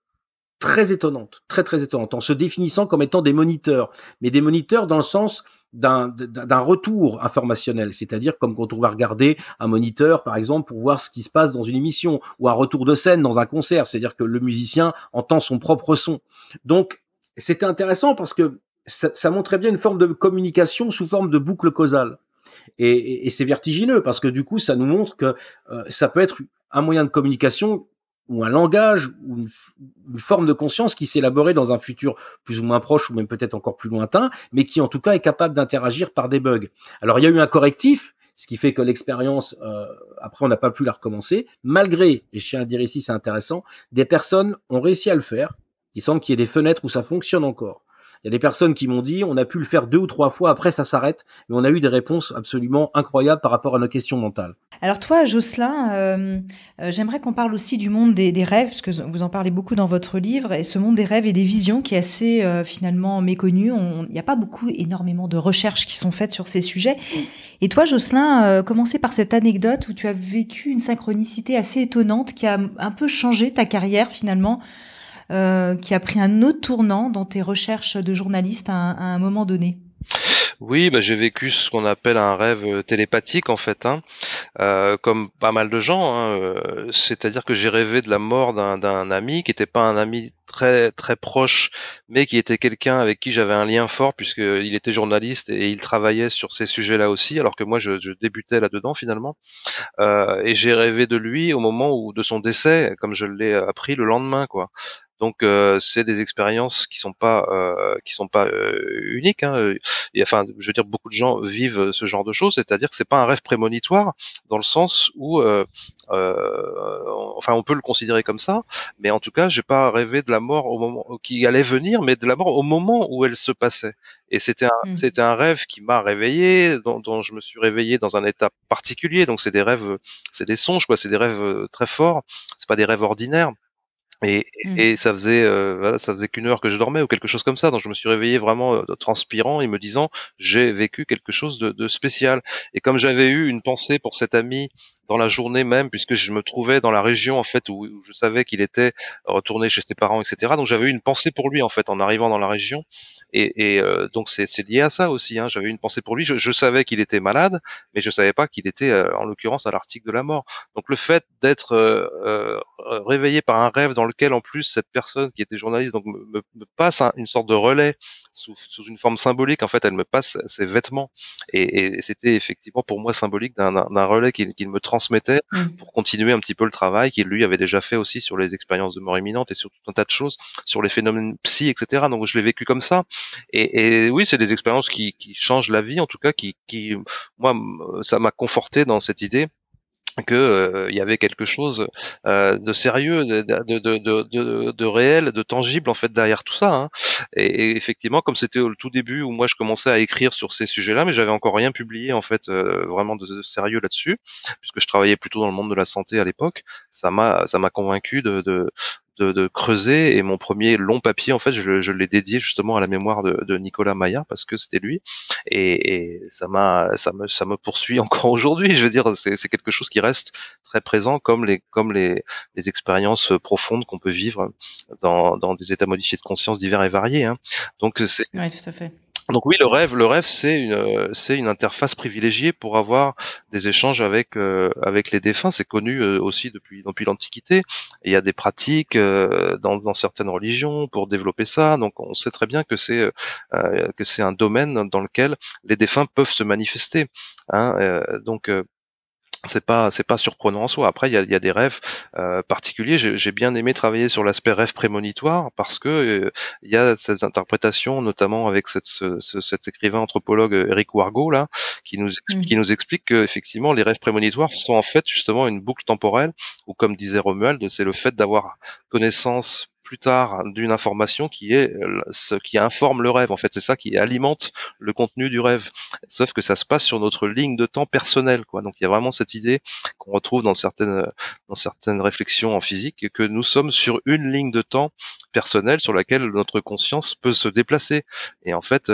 très étonnantes, très, très étonnantes, en se définissant comme étant des moniteurs. Mais des moniteurs dans le sens d'un retour informationnel. C'est-à-dire comme quand on va regarder un moniteur, par exemple, pour voir ce qui se passe dans une émission ou un retour de scène dans un concert. C'est-à-dire que le musicien entend son propre son. Donc, c'était intéressant parce que ça montrait bien une forme de communication sous forme de boucle causale. Et c'est vertigineux parce que du coup, ça nous montre que ça peut être un moyen de communication ou un langage ou une forme de conscience qui s'est élaborée dans un futur plus ou moins proche ou même peut-être encore plus lointain, mais qui en tout cas est capable d'interagir par des bugs. Alors il y a eu un correctif, ce qui fait que l'expérience, après on n'a pas pu la recommencer, malgré, et je tiens à le dire ici, c'est intéressant, des personnes ont réussi à le faire. Il semble qu'il y ait des fenêtres où ça fonctionne encore. Il y a des personnes qui m'ont dit, on a pu le faire 2 ou 3 fois, après ça s'arrête, mais on a eu des réponses absolument incroyables par rapport à nos questions mentales. Alors toi, Jocelyn, j'aimerais qu'on parle aussi du monde des rêves, parce que vous en parlez beaucoup dans votre livre, et ce monde des rêves et des visions qui est assez finalement méconnu. Il n'y a pas énormément de recherches qui sont faites sur ces sujets. Et toi, Jocelyn, commencez par cette anecdote où tu as vécu une synchronicité assez étonnante qui a un peu changé ta carrière finalement, qui a pris un autre tournant dans tes recherches de journaliste à un moment donné. Oui, j'ai vécu ce qu'on appelle un rêve télépathique en fait, comme pas mal de gens. C'est-à-dire que j'ai rêvé de la mort d'un ami qui n'était pas un ami très très proche, mais qui était quelqu'un avec qui j'avais un lien fort puisqu'il était journaliste et il travaillait sur ces sujets-là aussi, alors que moi je débutais là-dedans finalement. Et j'ai rêvé de lui au moment de son décès, comme je l'ai appris le lendemain, quoi. Donc c'est des expériences qui sont pas uniques. Et, enfin, je veux dire, beaucoup de gens vivent ce genre de choses, c'est-à-dire que c'est pas un rêve prémonitoire dans le sens où, enfin, on peut le considérer comme ça, mais en tout cas, j'ai pas rêvé de la mort au moment qui allait venir, mais de la mort au moment où elle se passait. Et c'était un rêve qui m'a réveillé, dont je me suis réveillé dans un état particulier. Donc c'est des rêves, c'est des songes, quoi, c'est des rêves très forts. C'est pas des rêves ordinaires. Et ça faisait voilà, ça faisait qu'1 heure que je dormais ou quelque chose comme ça. Donc je me suis réveillé vraiment transpirant et me disant j'ai vécu quelque chose de spécial. Et comme j'avais eu une pensée pour cet ami dans la journée même, puisque je me trouvais dans la région en fait où je savais qu'il était retourné chez ses parents, etc. Donc j'avais eu une pensée pour lui en fait en arrivant dans la région. Donc c'est lié à ça aussi. Hein. J'avais eu une pensée pour lui. Je savais qu'il était malade, mais je savais pas qu'il était en l'occurrence à l'article de la mort. Donc le fait d'être réveillé par un rêve dans lequel en plus cette personne qui était journaliste donc me passe une sorte de relais sous une forme symbolique. En fait, elle me passe ses vêtements et c'était effectivement pour moi symbolique d'un relais qu'il me transmettait pour continuer un petit peu le travail qu'il lui avait déjà fait aussi sur les expériences de mort imminente et sur tout un tas de choses, sur les phénomènes psy, etc. Donc je l'ai vécu comme ça. Et oui, c'est des expériences qui changent la vie, en tout cas qui moi ça m'a conforté dans cette idée que il y avait quelque chose de sérieux, de réel, de tangible en fait derrière tout ça. Hein. Et effectivement, comme c'était au tout début où moi je commençais à écrire sur ces sujets-là, mais j'avais encore rien publié en fait vraiment de sérieux là-dessus, puisque je travaillais plutôt dans le monde de la santé à l'époque. Ça m'a convaincu de creuser, et mon premier long papier en fait je l'ai dédié justement à la mémoire de Nicolas Maillard parce que c'était lui, et ça me poursuit encore aujourd'hui. Je veux dire, c'est quelque chose qui reste très présent, comme les expériences profondes qu'on peut vivre dans des états modifiés de conscience divers et variés. Hein. Donc c'est Oui, tout à fait. Donc oui, le rêve, c'est une interface privilégiée pour avoir des échanges avec les défunts. C'est connu aussi depuis l'Antiquité. Il y a des pratiques dans certaines religions pour développer ça. Donc on sait très bien que c'est un domaine dans lequel les défunts peuvent se manifester. Hein, donc c'est pas surprenant en soi. Après il y a des rêves particuliers. J'ai bien aimé travailler sur l'aspect rêve prémonitoire parce que il y a ces interprétations, notamment avec cet écrivain anthropologue Eric Wargo là, qui nous explique que effectivement les rêves prémonitoires sont en fait justement une boucle temporelle, ou comme disait Romuald, c'est le fait d'avoir connaissance plus tard d'une information qui est ce qui informe le rêve. En fait, c'est ça qui alimente le contenu du rêve. Sauf que ça se passe sur notre ligne de temps personnelle, quoi. Donc il y a vraiment cette idée qu'on retrouve dans certaines réflexions en physique, que nous sommes sur une ligne de temps personnelle sur laquelle notre conscience peut se déplacer. Et en fait,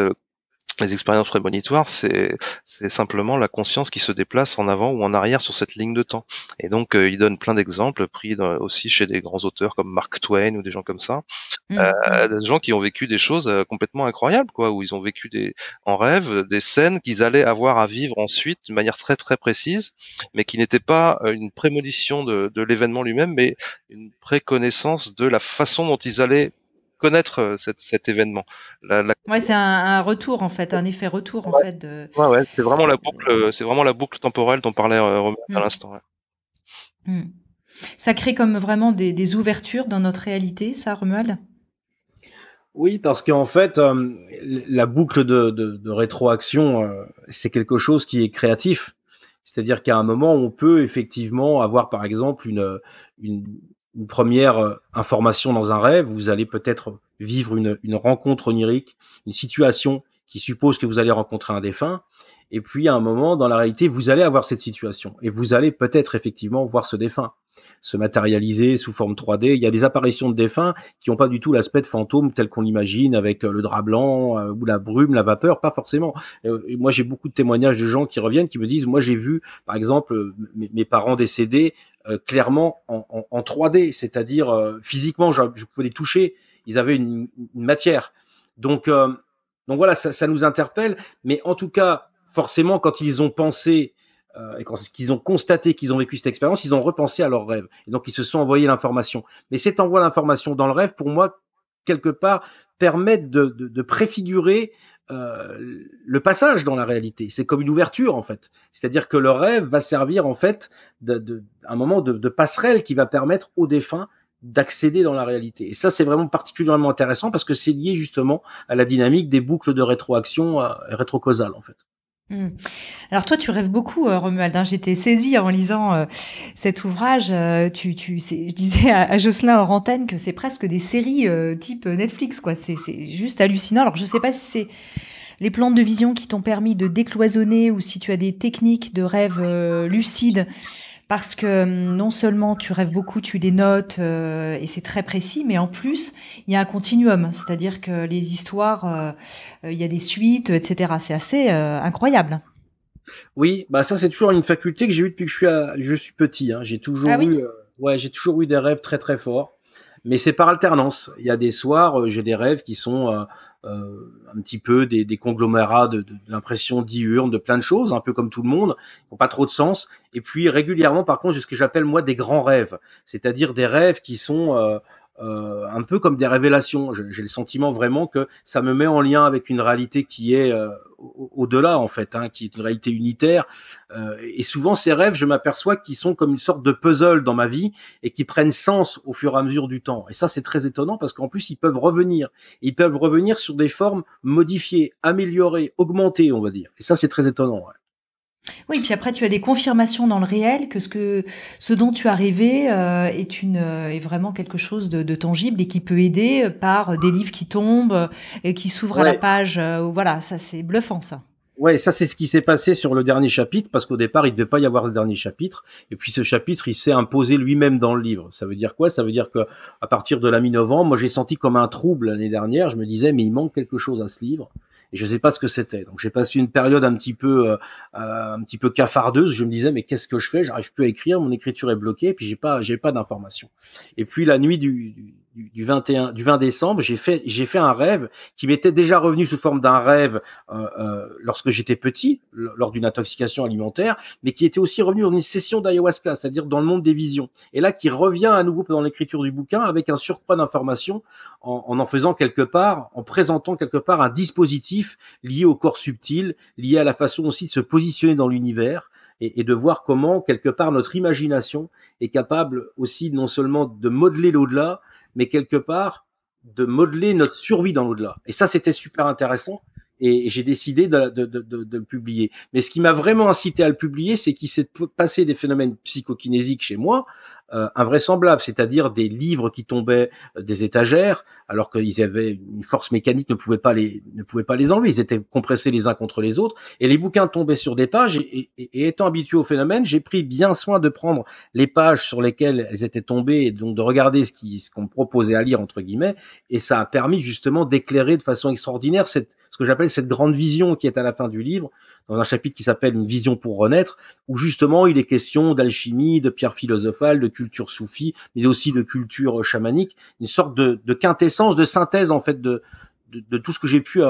les expériences prémonitoires, c'est simplement la conscience qui se déplace en avant ou en arrière sur cette ligne de temps. Et donc, il donne plein d'exemples pris aussi chez des grands auteurs comme Mark Twain ou des gens comme ça, des gens qui ont vécu des choses complètement incroyables, quoi, où ils ont vécu en rêve des scènes qu'ils allaient avoir à vivre ensuite d'une manière très très précise, mais qui n'était pas une prémonition de l'événement lui-même, mais une préconnaissance de la façon dont ils allaient connaître cet événement. Ouais, c'est un retour en fait, un effet retour en fait de. Ouais, c'est vraiment la boucle temporelle dont parlait Romain à l'instant. Ouais. Ça crée comme vraiment des ouvertures dans notre réalité, ça, Romuald ? Oui, parce qu'en fait, la boucle de rétroaction, c'est quelque chose qui est créatif. C'est-à-dire qu'à un moment, on peut effectivement avoir, par exemple, une première information dans un rêve. Vous allez peut-être vivre une rencontre onirique, une situation qui suppose que vous allez rencontrer un défunt. Et puis, à un moment, dans la réalité, vous allez avoir cette situation. Et vous allez peut-être effectivement voir ce défunt se matérialiser sous forme 3D. Il y a des apparitions de défunts qui n'ont pas du tout l'aspect de fantôme tel qu'on l'imagine, avec le drap blanc ou la brume, la vapeur, pas forcément. Et moi, j'ai beaucoup de témoignages de gens qui reviennent, qui me disent, moi, j'ai vu, par exemple, mes parents décédés clairement en 3D, c'est-à-dire physiquement, je pouvais les toucher, ils avaient une matière. Donc voilà, ça nous interpelle, mais en tout cas, forcément, quand ils ont pensé et quand ils ont constaté qu'ils ont vécu cette expérience, ils ont repensé à leur rêve. Et donc, ils se sont envoyés l'information. Mais cet envoi d'information dans le rêve, pour moi, quelque part, permet de préfigurer le passage dans la réalité. C'est comme une ouverture, en fait. C'est-à-dire que le rêve va servir, en fait, un moment de passerelle qui va permettre aux défunts d'accéder dans la réalité. Et ça, c'est vraiment particulièrement intéressant parce que c'est lié justement à la dynamique des boucles de rétroaction rétrocausales, en fait. Alors toi, tu rêves beaucoup, Romuald. Hein. J'étais saisie en lisant cet ouvrage. Je disais à Jocelyn hors antenne que c'est presque des séries type Netflix, quoi. C'est juste hallucinant. Alors je sais pas si c'est les plantes de vision qui t'ont permis de décloisonner ou si tu as des techniques de rêve lucide. parce que non seulement tu rêves beaucoup, tu les notes et c'est très précis, mais en plus il y a un continuum, c'est-à-dire que les histoires, il y a des suites, etc. C'est assez incroyable. Oui, bah ça c'est toujours une faculté que j'ai eue depuis que je suis petit. Hein. J'ai toujours Ah oui? j'ai toujours eu des rêves très très forts. Mais c'est par alternance. Il y a des soirs, j'ai des rêves qui sont un petit peu des conglomérats d'impressions diurnes, de plein de choses, un peu comme tout le monde, qui n'ont pas trop de sens. Et puis régulièrement, par contre, j'ai ce que j'appelle moi des grands rêves, c'est-à-dire des rêves qui sont un peu comme des révélations. J'ai le sentiment vraiment que ça me met en lien avec une réalité qui est au-delà, en fait, hein, qui est une réalité unitaire. Et souvent, ces rêves, je m'aperçois qu'ils sont comme une sorte de puzzle dans ma vie et qui prennent sens au fur et à mesure du temps. Et ça, c'est très étonnant parce qu'en plus, ils peuvent revenir. Ils peuvent revenir sur des formes modifiées, améliorées, augmentées, on va dire. Et ça, c'est très étonnant. Ouais. Oui, puis après tu as des confirmations dans le réel que ce dont tu as rêvé est vraiment quelque chose de tangible et qui peut aider par des livres qui tombent et qui s'ouvrent à la Ouais. page. Voilà, ça c'est bluffant ça. Ouais, ça c'est ce qui s'est passé sur le dernier chapitre, parce qu'au départ il devait pas y avoir ce dernier chapitre, et puis ce chapitre il s'est imposé lui-même dans le livre. Ça veut dire quoi? Ça veut dire que à partir de la mi-novembre, moi j'ai senti comme un trouble l'année dernière. Je me disais mais il manque quelque chose à ce livre, et je sais pas ce que c'était. Donc j'ai passé une période un petit peu cafardeuse. Je me disais mais qu'est-ce que je fais? J'arrive plus à écrire, mon écriture est bloquée, et puis j'ai pas d'informations. Et puis la nuit du 20 décembre, j'ai fait un rêve qui m'était déjà revenu sous forme d'un rêve lorsque j'étais petit, lors d'une intoxication alimentaire, mais qui était aussi revenu dans une session d'ayahuasca, c'est-à-dire dans le monde des visions. Et là, qui revient à nouveau dans l'écriture du bouquin avec un surcroît d'informations en faisant quelque part, en présentant quelque part un dispositif lié au corps subtil, lié à la façon aussi de se positionner dans l'univers et de voir comment, quelque part, notre imagination est capable aussi non seulement de modeler l'au-delà, mais quelque part de modeler notre survie dans l'au-delà. Et ça, c'était super intéressant. Et j'ai décidé de le publier. Mais ce qui m'a vraiment incité à le publier, c'est qu'il s'est passé des phénomènes psychokinésiques chez moi, invraisemblables, c'est-à-dire des livres qui tombaient des étagères, alors qu'ils avaient une force mécanique, ne pouvait pas les enlever. Ils étaient compressés les uns contre les autres, et les bouquins tombaient sur des pages. Et étant habitué au phénomène, j'ai pris bien soin de prendre les pages sur lesquelles elles étaient tombées, et donc de regarder ce qu'on me proposait à lire entre guillemets. Et ça a permis justement d'éclairer de façon extraordinaire ce que j'appelle cette grande vision qui est à la fin du livre, dans un chapitre qui s'appelle Une vision pour renaître, où justement il est question d'alchimie, de pierre philosophale, de culture soufie, mais aussi de culture chamanique, une sorte de quintessence, de synthèse en fait de tout ce que j'ai pu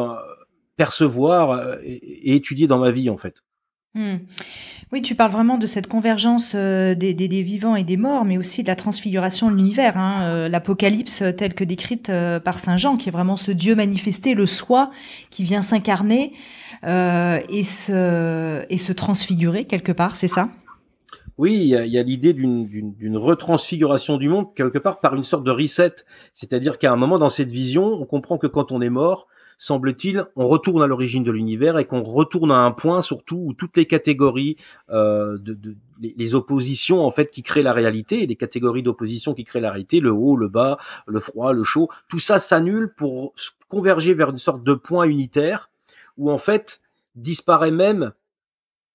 percevoir et étudier dans ma vie en fait. Oui, tu parles vraiment de cette convergence des vivants et des morts, mais aussi de la transfiguration de l'univers, hein, l'Apocalypse telle que décrite par Saint Jean, qui est vraiment ce Dieu manifesté, le soi, qui vient s'incarner et se transfigurer quelque part, c'est ça? Oui, il y a l'idée d'une retransfiguration du monde, quelque part par une sorte de reset. C'est-à-dire qu'à un moment dans cette vision, on comprend que quand on est mort, semble-t-il, on retourne à l'origine de l'univers et qu'on retourne à un point surtout où toutes les catégories, les oppositions en fait qui créent la réalité, les catégories d'opposition qui créent la réalité, le haut, le bas, le froid, le chaud, tout ça s'annule pour converger vers une sorte de point unitaire où en fait disparaît même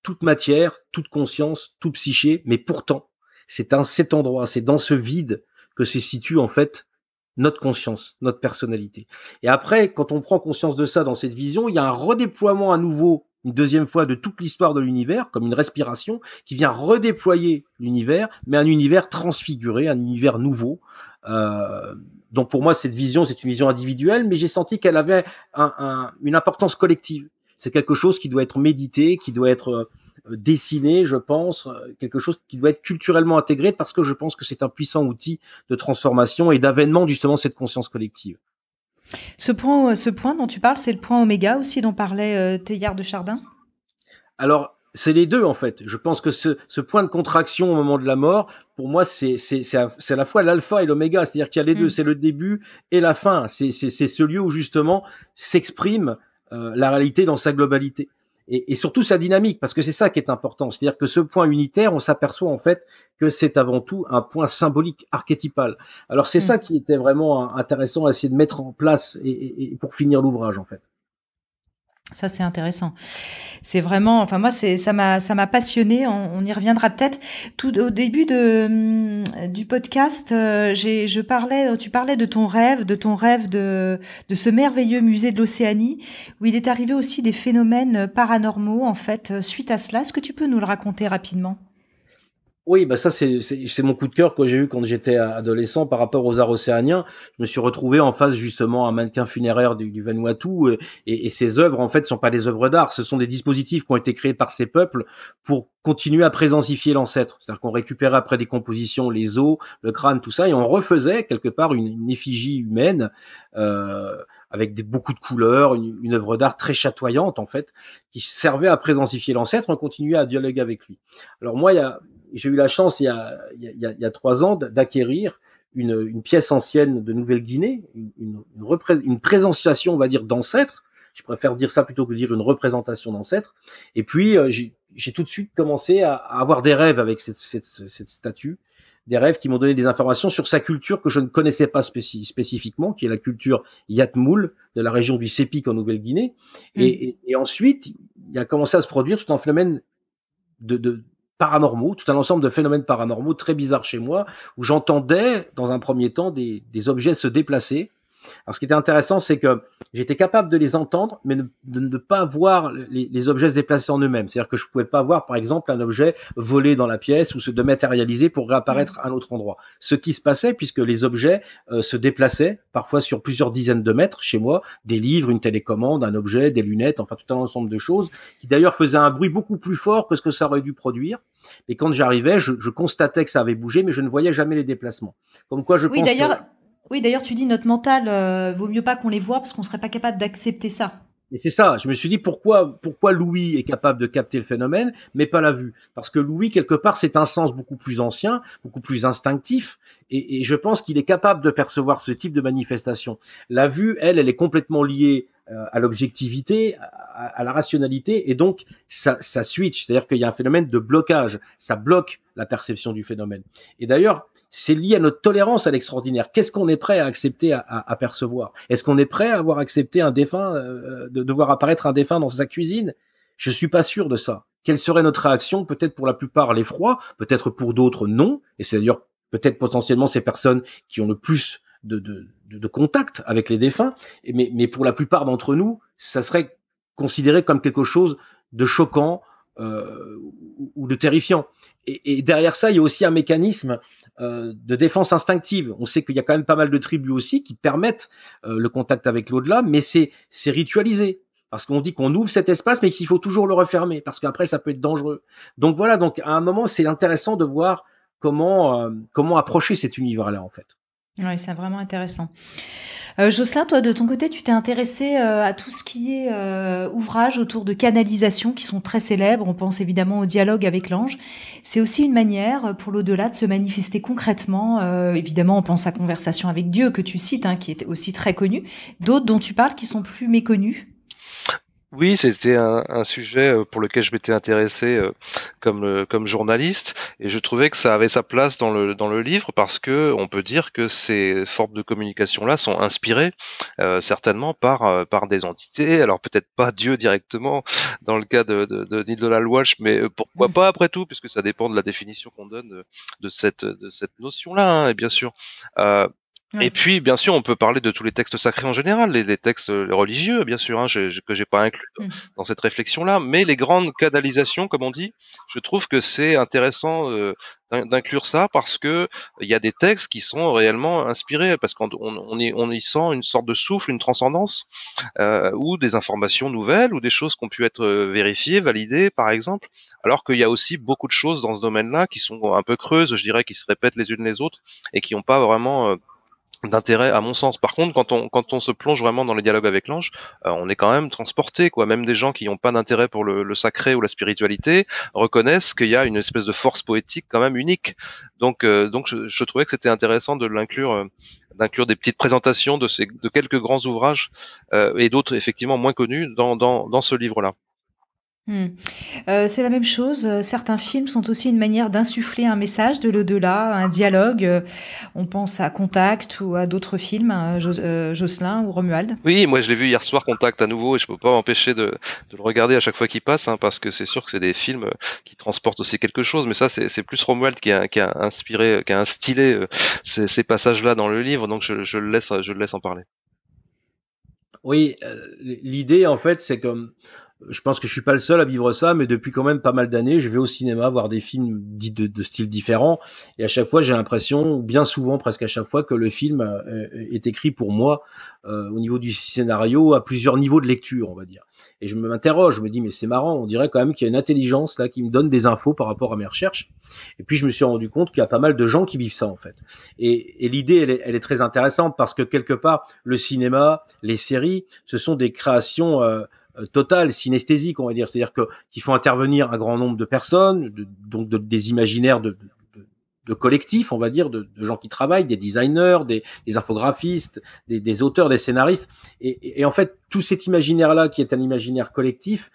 toute matière, toute conscience, tout psyché, mais pourtant, c'est à cet endroit, c'est dans ce vide que se situe en fait notre conscience, notre personnalité. Et après, quand on prend conscience de ça dans cette vision, il y a un redéploiement à nouveau, une deuxième fois, de toute l'histoire de l'univers, comme une respiration, qui vient redéployer l'univers, mais un univers transfiguré, un univers nouveau. Donc pour moi, cette vision, c'est une vision individuelle, mais j'ai senti qu'elle avait une importance collective. C'est quelque chose qui doit être médité, qui doit être dessiné, je pense, quelque chose qui doit être culturellement intégré parce que je pense que c'est un puissant outil de transformation et d'avènement justement de cette conscience collective. Ce point dont tu parles, c'est le point oméga aussi dont parlait Teilhard de Chardin? Alors, c'est les deux en fait. Je pense que ce point de contraction au moment de la mort, pour moi, c'est à la fois l'alpha et l'oméga. C'est-à-dire qu'il y a les deux, c'est le début et la fin. C'est ce lieu où justement s'exprime la réalité dans sa globalité. Et surtout sa dynamique, parce que c'est ça qui est important. C'est-à-dire que ce point unitaire, on s'aperçoit en fait que c'est avant tout un point symbolique, archétypal. Alors c'est ça qui était vraiment intéressant à essayer de mettre en place et pour finir l'ouvrage en fait. Ça, c'est intéressant. C'est vraiment, enfin moi, ça m'a passionné. On y reviendra peut-être. Tout au début du podcast, tu parlais de ton rêve, de ce merveilleux musée de l'Océanie, où il est arrivé aussi des phénomènes paranormaux, en fait, suite à cela. Est-ce que tu peux nous le raconter rapidement? Oui, bah ça c'est mon coup de cœur que j'ai eu quand j'étais adolescent par rapport aux arts océaniens. Je me suis retrouvé en face justement à un mannequin funéraire du Vanuatu et ces œuvres en fait sont pas des œuvres d'art, ce sont des dispositifs qui ont été créés par ces peuples pour continuer à présensifier l'ancêtre. C'est-à-dire qu'on récupérait après des compositions les os, le crâne, tout ça et on refaisait quelque part une effigie humaine avec beaucoup de couleurs, une œuvre d'art très chatoyante en fait qui servait à présensifier l'ancêtre. On continuait à dialoguer avec lui. Alors moi j'ai eu la chance il y a 3 ans d'acquérir une pièce ancienne de Nouvelle-Guinée, une présentation, on va dire, d'ancêtres. Je préfère dire ça plutôt que dire une représentation d'ancêtres. Et puis j'ai tout de suite commencé à avoir des rêves avec cette statue, des rêves qui m'ont donné des informations sur sa culture que je ne connaissais pas spécifiquement, qui est la culture Yatmoul de la région du Sepik en Nouvelle-Guinée. Et ensuite, il a commencé à se produire tout un phénomène de paranormaux, tout un ensemble de phénomènes paranormaux très bizarres chez moi, où j'entendais, dans un premier temps, des objets se déplacer. Alors, ce qui était intéressant, c'est que j'étais capable de les entendre, mais de ne pas voir les objets se déplacer en eux-mêmes. C'est-à-dire que je pouvais pas voir, par exemple, un objet voler dans la pièce ou se dématérialiser pour réapparaître à un autre endroit. Ce qui se passait, puisque les objets se déplaçaient, parfois sur plusieurs dizaines de mètres chez moi, des livres, une télécommande, un objet, des lunettes, enfin tout un ensemble de choses, qui d'ailleurs faisaient un bruit beaucoup plus fort que ce que ça aurait dû produire. Et quand j'arrivais, je constatais que ça avait bougé, mais je ne voyais jamais les déplacements. Comme quoi, je pense que... Oui, d'ailleurs, tu dis notre mental, vaut mieux pas qu'on les voit parce qu'on serait pas capable d'accepter ça. Et c'est ça, je me suis dit pourquoi l'ouïe est capable de capter le phénomène, mais pas la vue. Parce que l'ouïe, quelque part, c'est un sens beaucoup plus ancien, beaucoup plus instinctif, et je pense qu'il est capable de percevoir ce type de manifestation. La vue, elle est complètement liée à l'objectivité, à la rationalité, et donc ça switch, c'est-à-dire qu'il y a un phénomène de blocage, ça bloque la perception du phénomène. Et d'ailleurs, c'est lié à notre tolérance à l'extraordinaire. Qu'est-ce qu'on est prêt à accepter à percevoir? Est-ce qu'on est prêt à avoir accepté un défunt, de voir apparaître un défunt dans sa cuisine? Je suis pas sûr de ça. Quelle serait notre réaction? Peut-être pour la plupart l'effroi, peut-être pour d'autres non, et c'est d'ailleurs peut-être potentiellement ces personnes qui ont le plus de contact avec les défunts, mais pour la plupart d'entre nous, ça serait considéré comme quelque chose de choquant ou de terrifiant. Et derrière ça, il y a aussi un mécanisme de défense instinctive. On sait qu'il y a quand même pas mal de tribus aussi qui permettent le contact avec l'au-delà, mais c'est ritualisé. Parce qu'on dit qu'on ouvre cet espace, mais qu'il faut toujours le refermer, parce qu'après, ça peut être dangereux. Donc voilà, donc à un moment, c'est intéressant de voir comment approcher cet univers-là, en fait. Oui, c'est vraiment intéressant. Jocelyn, toi, de ton côté, tu t'es intéressé à tout ce qui est ouvrages autour de canalisations qui sont très célèbres. On pense évidemment au dialogue avec l'ange. C'est aussi une manière pour l'au-delà de se manifester concrètement. Évidemment, on pense à Conversation avec Dieu que tu cites, qui est aussi très connu. D'autres dont tu parles qui sont plus méconnus. Oui, c'était un sujet pour lequel je m'étais intéressé comme journaliste, et je trouvais que ça avait sa place dans le livre parce que on peut dire que ces formes de communication là sont inspirées certainement par des entités. Alors peut-être pas Dieu directement dans le cas de Neil Donald Walsh, mais pourquoi pas après tout, puisque ça dépend de la définition qu'on donne de cette notion là, et bien sûr. Et puis, bien sûr, on peut parler de tous les textes sacrés en général, les textes religieux, bien sûr, que j'ai pas inclus dans cette réflexion-là, mais les grandes canalisations, comme on dit, je trouve que c'est intéressant d'inclure ça parce que il y a des textes qui sont réellement inspirés, parce qu'on y sent une sorte de souffle, une transcendance, ou des informations nouvelles, ou des choses qui ont pu être vérifiées, validées, par exemple, alors qu'il y a aussi beaucoup de choses dans ce domaine-là qui sont un peu creuses, je dirais, qui se répètent les unes les autres, et qui n'ont pas vraiment d'intérêt à mon sens. Par contre, quand on se plonge vraiment dans les dialogues avec l'ange, on est quand même transporté, quoi. Même des gens qui n'ont pas d'intérêt pour le sacré ou la spiritualité reconnaissent qu'il y a une espèce de force poétique quand même unique. Donc je trouvais que c'était intéressant de l'inclure, d'inclure des petites présentations de quelques grands ouvrages et d'autres effectivement moins connus dans ce livre-là. C'est la même chose. Certains films sont aussi une manière d'insuffler un message de l'au-delà, un dialogue. On pense à Contact ou à d'autres films, Jocelyn ou Romuald. Oui, moi je l'ai vu hier soir, Contact à nouveau, et je peux pas m'empêcher de le regarder à chaque fois qu'il passe, hein, parce que c'est sûr que c'est des films qui transportent aussi quelque chose. Mais ça, c'est plus Romuald qui a inspiré, qui a instillé ces passages-là dans le livre, donc je le laisse en parler. Oui, l'idée en fait, c'est que je pense que je suis pas le seul à vivre ça, mais depuis quand même pas mal d'années, je vais au cinéma voir des films dits de styles différents, et à chaque fois, j'ai l'impression, bien souvent, presque à chaque fois, que le film est écrit pour moi au niveau du scénario, à plusieurs niveaux de lecture, on va dire. Et je m'interroge, je me dis, mais c'est marrant, on dirait quand même qu'il y a une intelligence là qui me donne des infos par rapport à mes recherches. Et puis je me suis rendu compte qu'il y a pas mal de gens qui vivent ça en fait. Et l'idée, elle est très intéressante parce que quelque part, le cinéma, les séries, ce sont des créations totales, synesthésiques, on va dire. C'est-à-dire qu'ils font intervenir un grand nombre de personnes, donc des imaginaires de collectifs, on va dire, de gens qui travaillent, des designers, des infographistes, des auteurs, des scénaristes. Et en fait, tout cet imaginaire-là, qui est un imaginaire collectif,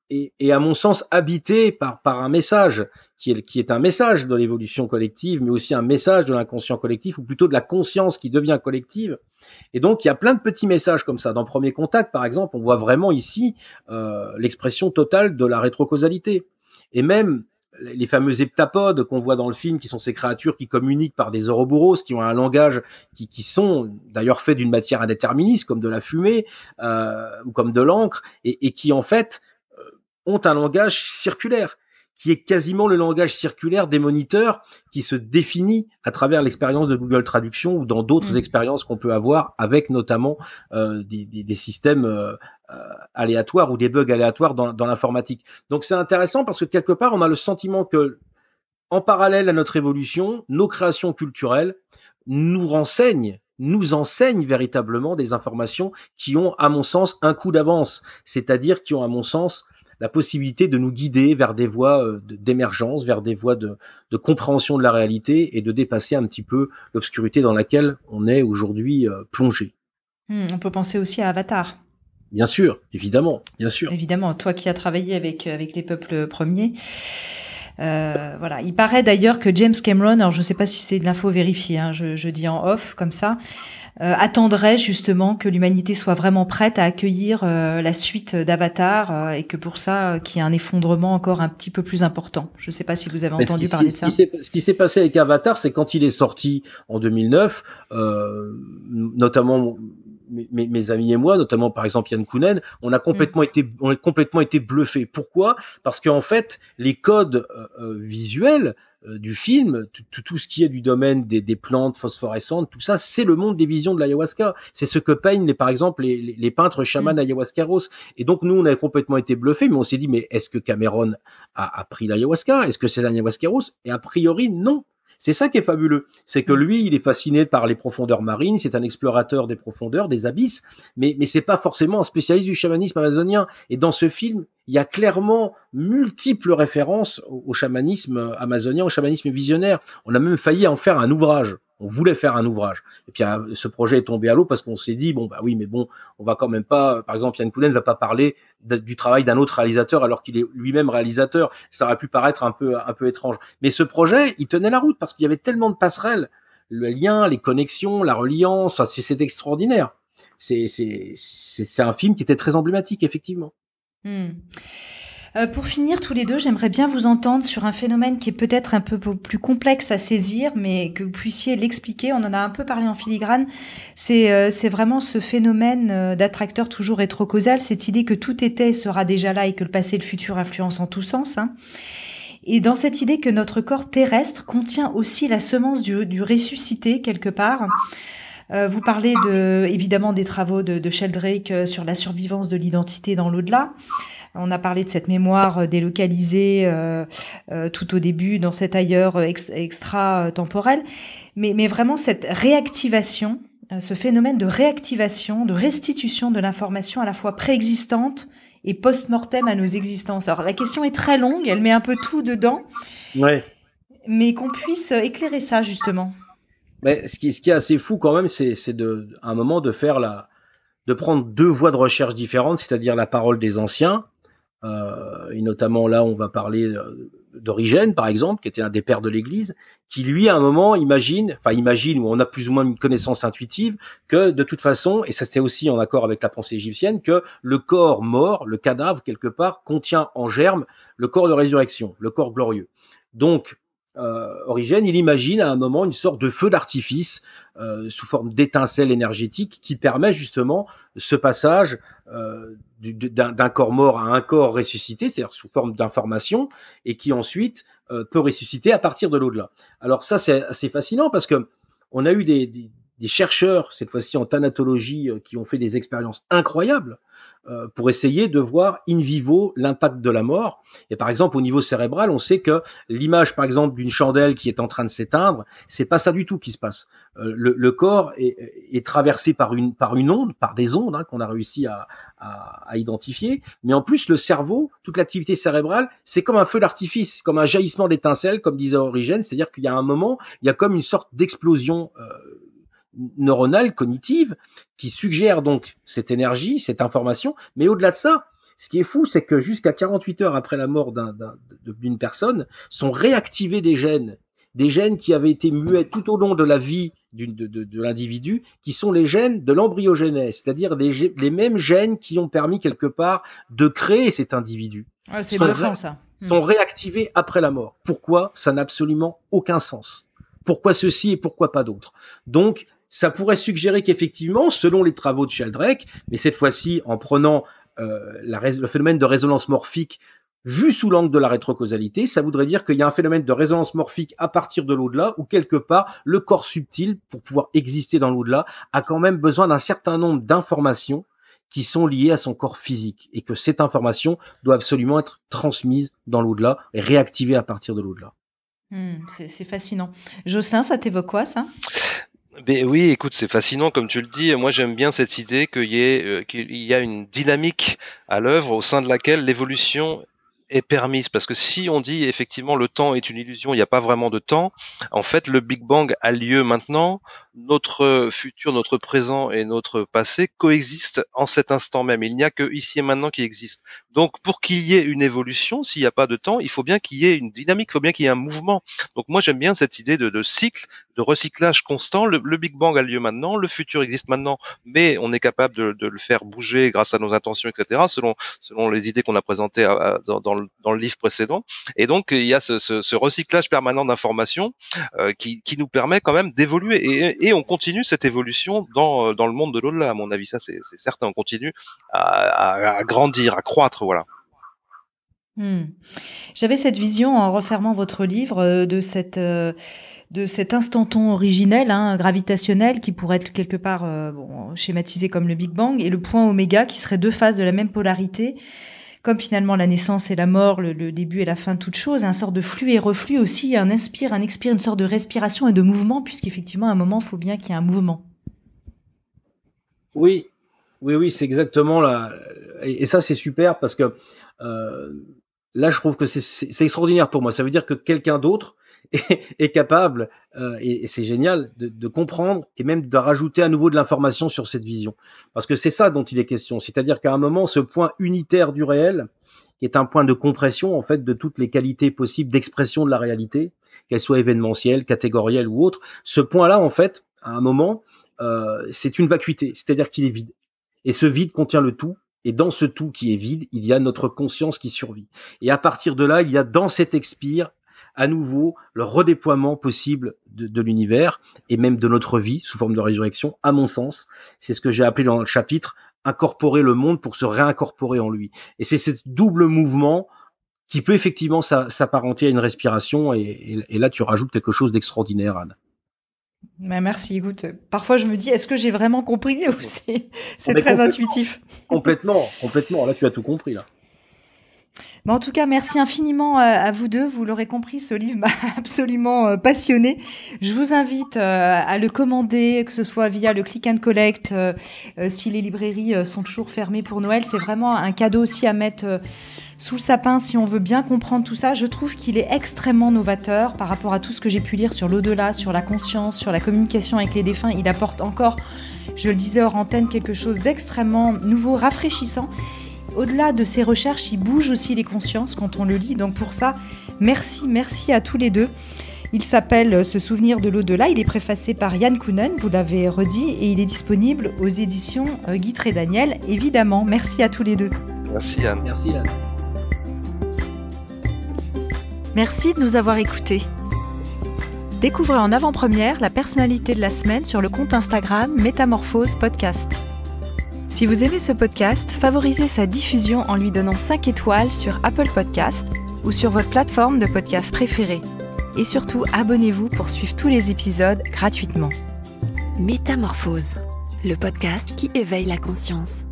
est à mon sens habité par un message qui est un message de l'évolution collective, mais aussi un message de l'inconscient collectif, ou plutôt de la conscience qui devient collective. Et donc il y a plein de petits messages comme ça. Dans Premier Contact, par exemple, on voit vraiment ici l'expression totale de la rétrocausalité. Et même les fameux heptapodes qu'on voit dans le film, qui sont ces créatures qui communiquent par des ouroboros, qui ont un langage qui sont d'ailleurs faits d'une matière indéterministe, comme de la fumée ou comme de l'encre, et qui en fait ont un langage circulaire, qui est quasiment le langage circulaire des moniteurs, qui se définit à travers l'expérience de Google Traduction ou dans d'autres expériences qu'on peut avoir avec notamment des systèmes aléatoires ou des bugs aléatoires dans l'informatique. Donc c'est intéressant parce que quelque part on a le sentiment que en parallèle à notre évolution, nos créations culturelles nous enseignent véritablement des informations qui ont, à mon sens, un coup d'avance, c'est-à-dire qui ont, à mon sens, la possibilité de nous guider vers des voies d'émergence, vers des voies de compréhension de la réalité et de dépasser un petit peu l'obscurité dans laquelle on est aujourd'hui plongé. On peut penser aussi à Avatar. Bien sûr, évidemment, bien sûr. Évidemment, toi qui as travaillé avec les peuples premiers. Voilà. Il paraît d'ailleurs que James Cameron, alors je ne sais pas si c'est de l'info vérifiée, hein, je dis en off comme ça, attendrait justement que l'humanité soit vraiment prête à accueillir la suite d'Avatar et que pour ça, qu'il y ait un effondrement encore un petit peu plus important. Je ne sais pas si vous avez entendu parler de ça. Ce qui s'est passé avec Avatar, c'est quand il est sorti en 2009, notamment mes amis et moi, notamment par exemple Yann Kounen, on a complètement été bluffés. Pourquoi ? Parce qu'en fait, les codes visuels du film, tout ce qui est du domaine des plantes phosphorescentes, tout ça, c'est le monde des visions de l'ayahuasca. C'est ce que peignent par exemple les peintres chamans ayahuascaros. Et donc nous, on a complètement été bluffés, mais on s'est dit, mais est-ce que Cameron a pris l'ayahuasca ? Est-ce que c'est l'ayahuascaros ? Et a priori, non. C'est ça qui est fabuleux, c'est que lui, il est fasciné par les profondeurs marines, c'est un explorateur des profondeurs, des abysses, mais c'est pas forcément un spécialiste du chamanisme amazonien. Et dans ce film, il y a clairement multiples références au chamanisme amazonien, au chamanisme visionnaire. On a même failli en faire un ouvrage. On voulait faire un ouvrage. Et puis ce projet est tombé à l'eau parce qu'on s'est dit, bon, bah oui, mais bon, on va quand même pas, par exemple, Yann Kounen ne va pas parler du travail d'un autre réalisateur alors qu'il est lui-même réalisateur. Ça aurait pu paraître un peu étrange. Mais ce projet, il tenait la route parce qu'il y avait tellement de passerelles. Le lien, les connexions, la reliance, enfin, c'est extraordinaire. C'est un film qui était très emblématique, effectivement. Pour finir, tous les deux, j'aimerais bien vous entendre sur un phénomène qui est peut-être un peu plus complexe à saisir, mais que vous puissiez l'expliquer. On en a un peu parlé en filigrane. C'est vraiment ce phénomène d'attracteur toujours rétrocausal, cette idée que tout était sera déjà là et que le passé et le futur influencent en tous sens. Hein. Et dans cette idée que notre corps terrestre contient aussi la semence du ressuscité quelque part. Vous parlez évidemment des travaux de Sheldrake sur la survivance de l'identité dans l'au-delà. On a parlé de cette mémoire délocalisée tout au début dans cet ailleurs extra-temporel. Mais vraiment cette réactivation, ce phénomène de réactivation, de restitution de l'information à la fois préexistante et post-mortem à nos existences. Alors la question est très longue, elle met un peu tout dedans. Ouais. Mais qu'on puisse éclairer ça justement. Mais ce qui est assez fou quand même, c'est à un moment de prendre deux voies de recherche différentes, c'est-à-dire la parole des anciens, et notamment là, on va parler d'Origène, par exemple, qui était un des pères de l'Église, qui lui, à un moment, imagine, ou on a plus ou moins une connaissance intuitive, que de toute façon, et ça c'était aussi en accord avec la pensée égyptienne, que le corps mort, le cadavre, quelque part, contient en germe le corps de résurrection, le corps glorieux. Donc, Origène, il imagine à un moment une sorte de feu d'artifice sous forme d'étincelle énergétique qui permet justement ce passage d'un corps mort à un corps ressuscité, c'est-à-dire sous forme d'information, et qui ensuite peut ressusciter à partir de l'au-delà. Alors ça, c'est assez fascinant parce que on a eu des chercheurs, cette fois-ci en thanatologie, qui ont fait des expériences incroyables pour essayer de voir in vivo l'impact de la mort. Et par exemple, au niveau cérébral, on sait que l'image, par exemple, d'une chandelle qui est en train de s'éteindre, c'est pas ça du tout qui se passe. Le corps est traversé par une onde, par des ondes qu'on a réussi à identifier. Mais en plus, le cerveau, toute l'activité cérébrale, c'est comme un feu d'artifice, comme un jaillissement d'étincelles, comme disait Origène. C'est-à-dire qu'il y a un moment, il y a comme une sorte d'explosion neuronale, cognitive, qui suggère donc cette énergie, cette information. Mais au-delà de ça, ce qui est fou, c'est que jusqu'à 48 heures après la mort d'une personne, sont réactivés des gènes qui avaient été muets tout au long de la vie de l'individu, qui sont les gènes de l'embryogenèse, c'est-à-dire les mêmes gènes qui ont permis quelque part de créer cet individu. Ouais, c'est bluffant, ça. Sont réactivés après la mort. Pourquoi ? Ça n'a absolument aucun sens. Pourquoi ceci et pourquoi pas d'autres ? Donc, ça pourrait suggérer qu'effectivement, selon les travaux de Sheldrake, mais cette fois-ci en prenant le phénomène de résonance morphique vu sous l'angle de la rétrocausalité, ça voudrait dire qu'il y a un phénomène de résonance morphique à partir de l'au-delà, où quelque part, le corps subtil, pour pouvoir exister dans l'au-delà, a quand même besoin d'un certain nombre d'informations qui sont liées à son corps physique, et que cette information doit absolument être transmise dans l'au-delà et réactivée à partir de l'au-delà. C'est fascinant. Jocelyn, ça t'évoque quoi, ça ? Ben oui, écoute, c'est fascinant comme tu le dis. Moi, j'aime bien cette idée qu'il y a une dynamique à l'œuvre au sein de laquelle l'évolution est permise, parce que si on dit effectivement le temps est une illusion, il n'y a pas vraiment de temps, en fait le Big Bang a lieu maintenant, notre futur, notre présent et notre passé coexistent en cet instant même, il n'y a que ici et maintenant qui existe. Donc pour qu'il y ait une évolution, s'il n'y a pas de temps, il faut bien qu'il y ait une dynamique, il faut bien qu'il y ait un mouvement. Donc moi j'aime bien cette idée de cycle, de recyclage constant. Le Big Bang a lieu maintenant, le futur existe maintenant, mais on est capable de le faire bouger grâce à nos intentions, etc., selon les idées qu'on a présentées dans le livre précédent. Et donc il y a ce recyclage permanent d'informations qui nous permet quand même d'évoluer, et on continue cette évolution dans le monde de l'au-delà, à mon avis. Ça c'est certain, on continue à grandir, à croître, voilà. J'avais cette vision en refermant votre livre de cet instanton originel, gravitationnel, qui pourrait être quelque part schématisé comme le Big Bang, et le point oméga qui serait deux faces de la même polarité, comme finalement la naissance et la mort, le début et la fin de toute chose, un sort de flux et reflux aussi, un inspire, un expire, une sorte de respiration et de mouvement, puisqu'effectivement à un moment il faut bien qu'il y ait un mouvement. Oui, c'est exactement là, et ça c'est super parce que là je trouve que c'est extraordinaire pour moi. Ça veut dire que quelqu'un d'autre est capable, et c'est génial, de comprendre et même de rajouter à nouveau de l'information sur cette vision. Parce que c'est ça dont il est question. C'est-à-dire qu'à un moment, ce point unitaire du réel, qui est un point de compression, en fait, de toutes les qualités possibles d'expression de la réalité, qu'elle soit événementielle, catégorielle ou autre, ce point-là, en fait, à un moment, c'est une vacuité. C'est-à-dire qu'il est vide. Et ce vide contient le tout. Et dans ce tout qui est vide, il y a notre conscience qui survit. Et à partir de là, il y a dans cet expire, à nouveau, le redéploiement possible de l'univers et même de notre vie sous forme de résurrection, à mon sens. C'est ce que j'ai appelé dans le chapitre « Incorporer le monde pour se réincorporer en lui ». Et c'est ce double mouvement qui peut effectivement s'apparenter à une respiration, et là, tu rajoutes quelque chose d'extraordinaire, Anne. Merci, écoute, parfois je me dis, est-ce que j'ai vraiment compris ou c'est très intuitif? Complètement, là tu as tout compris là. Bon, en tout cas, merci infiniment à vous deux. Vous l'aurez compris, ce livre m'a absolument passionné. Je vous invite à le commander, que ce soit via le Click and Collect, si les librairies sont toujours fermées pour Noël. C'est vraiment un cadeau aussi à mettre sous le sapin si on veut bien comprendre tout ça. Je trouve qu'il est extrêmement novateur par rapport à tout ce que j'ai pu lire sur l'au-delà, sur la conscience, sur la communication avec les défunts. Il apporte encore, je le disais hors antenne, quelque chose d'extrêmement nouveau, rafraîchissant. au-delà de ses recherches, il bouge aussi les consciences quand on le lit. Donc pour ça, merci à tous les deux. Il s'appelle Se souvenir de l'au-delà. Il est préfacé par Yann Kounen, vous l'avez redit, et il est disponible aux éditions Guitry Daniel, évidemment. Merci à tous les deux. Merci Yann. Merci Yann. Merci de nous avoir écoutés. Découvrez en avant-première la personnalité de la semaine sur le compte Instagram Métamorphose Podcast. Si vous aimez ce podcast, favorisez sa diffusion en lui donnant 5 étoiles sur Apple Podcast ou sur votre plateforme de podcast préférée. Et surtout, abonnez-vous pour suivre tous les épisodes gratuitement. Métamorphose, le podcast qui éveille la conscience.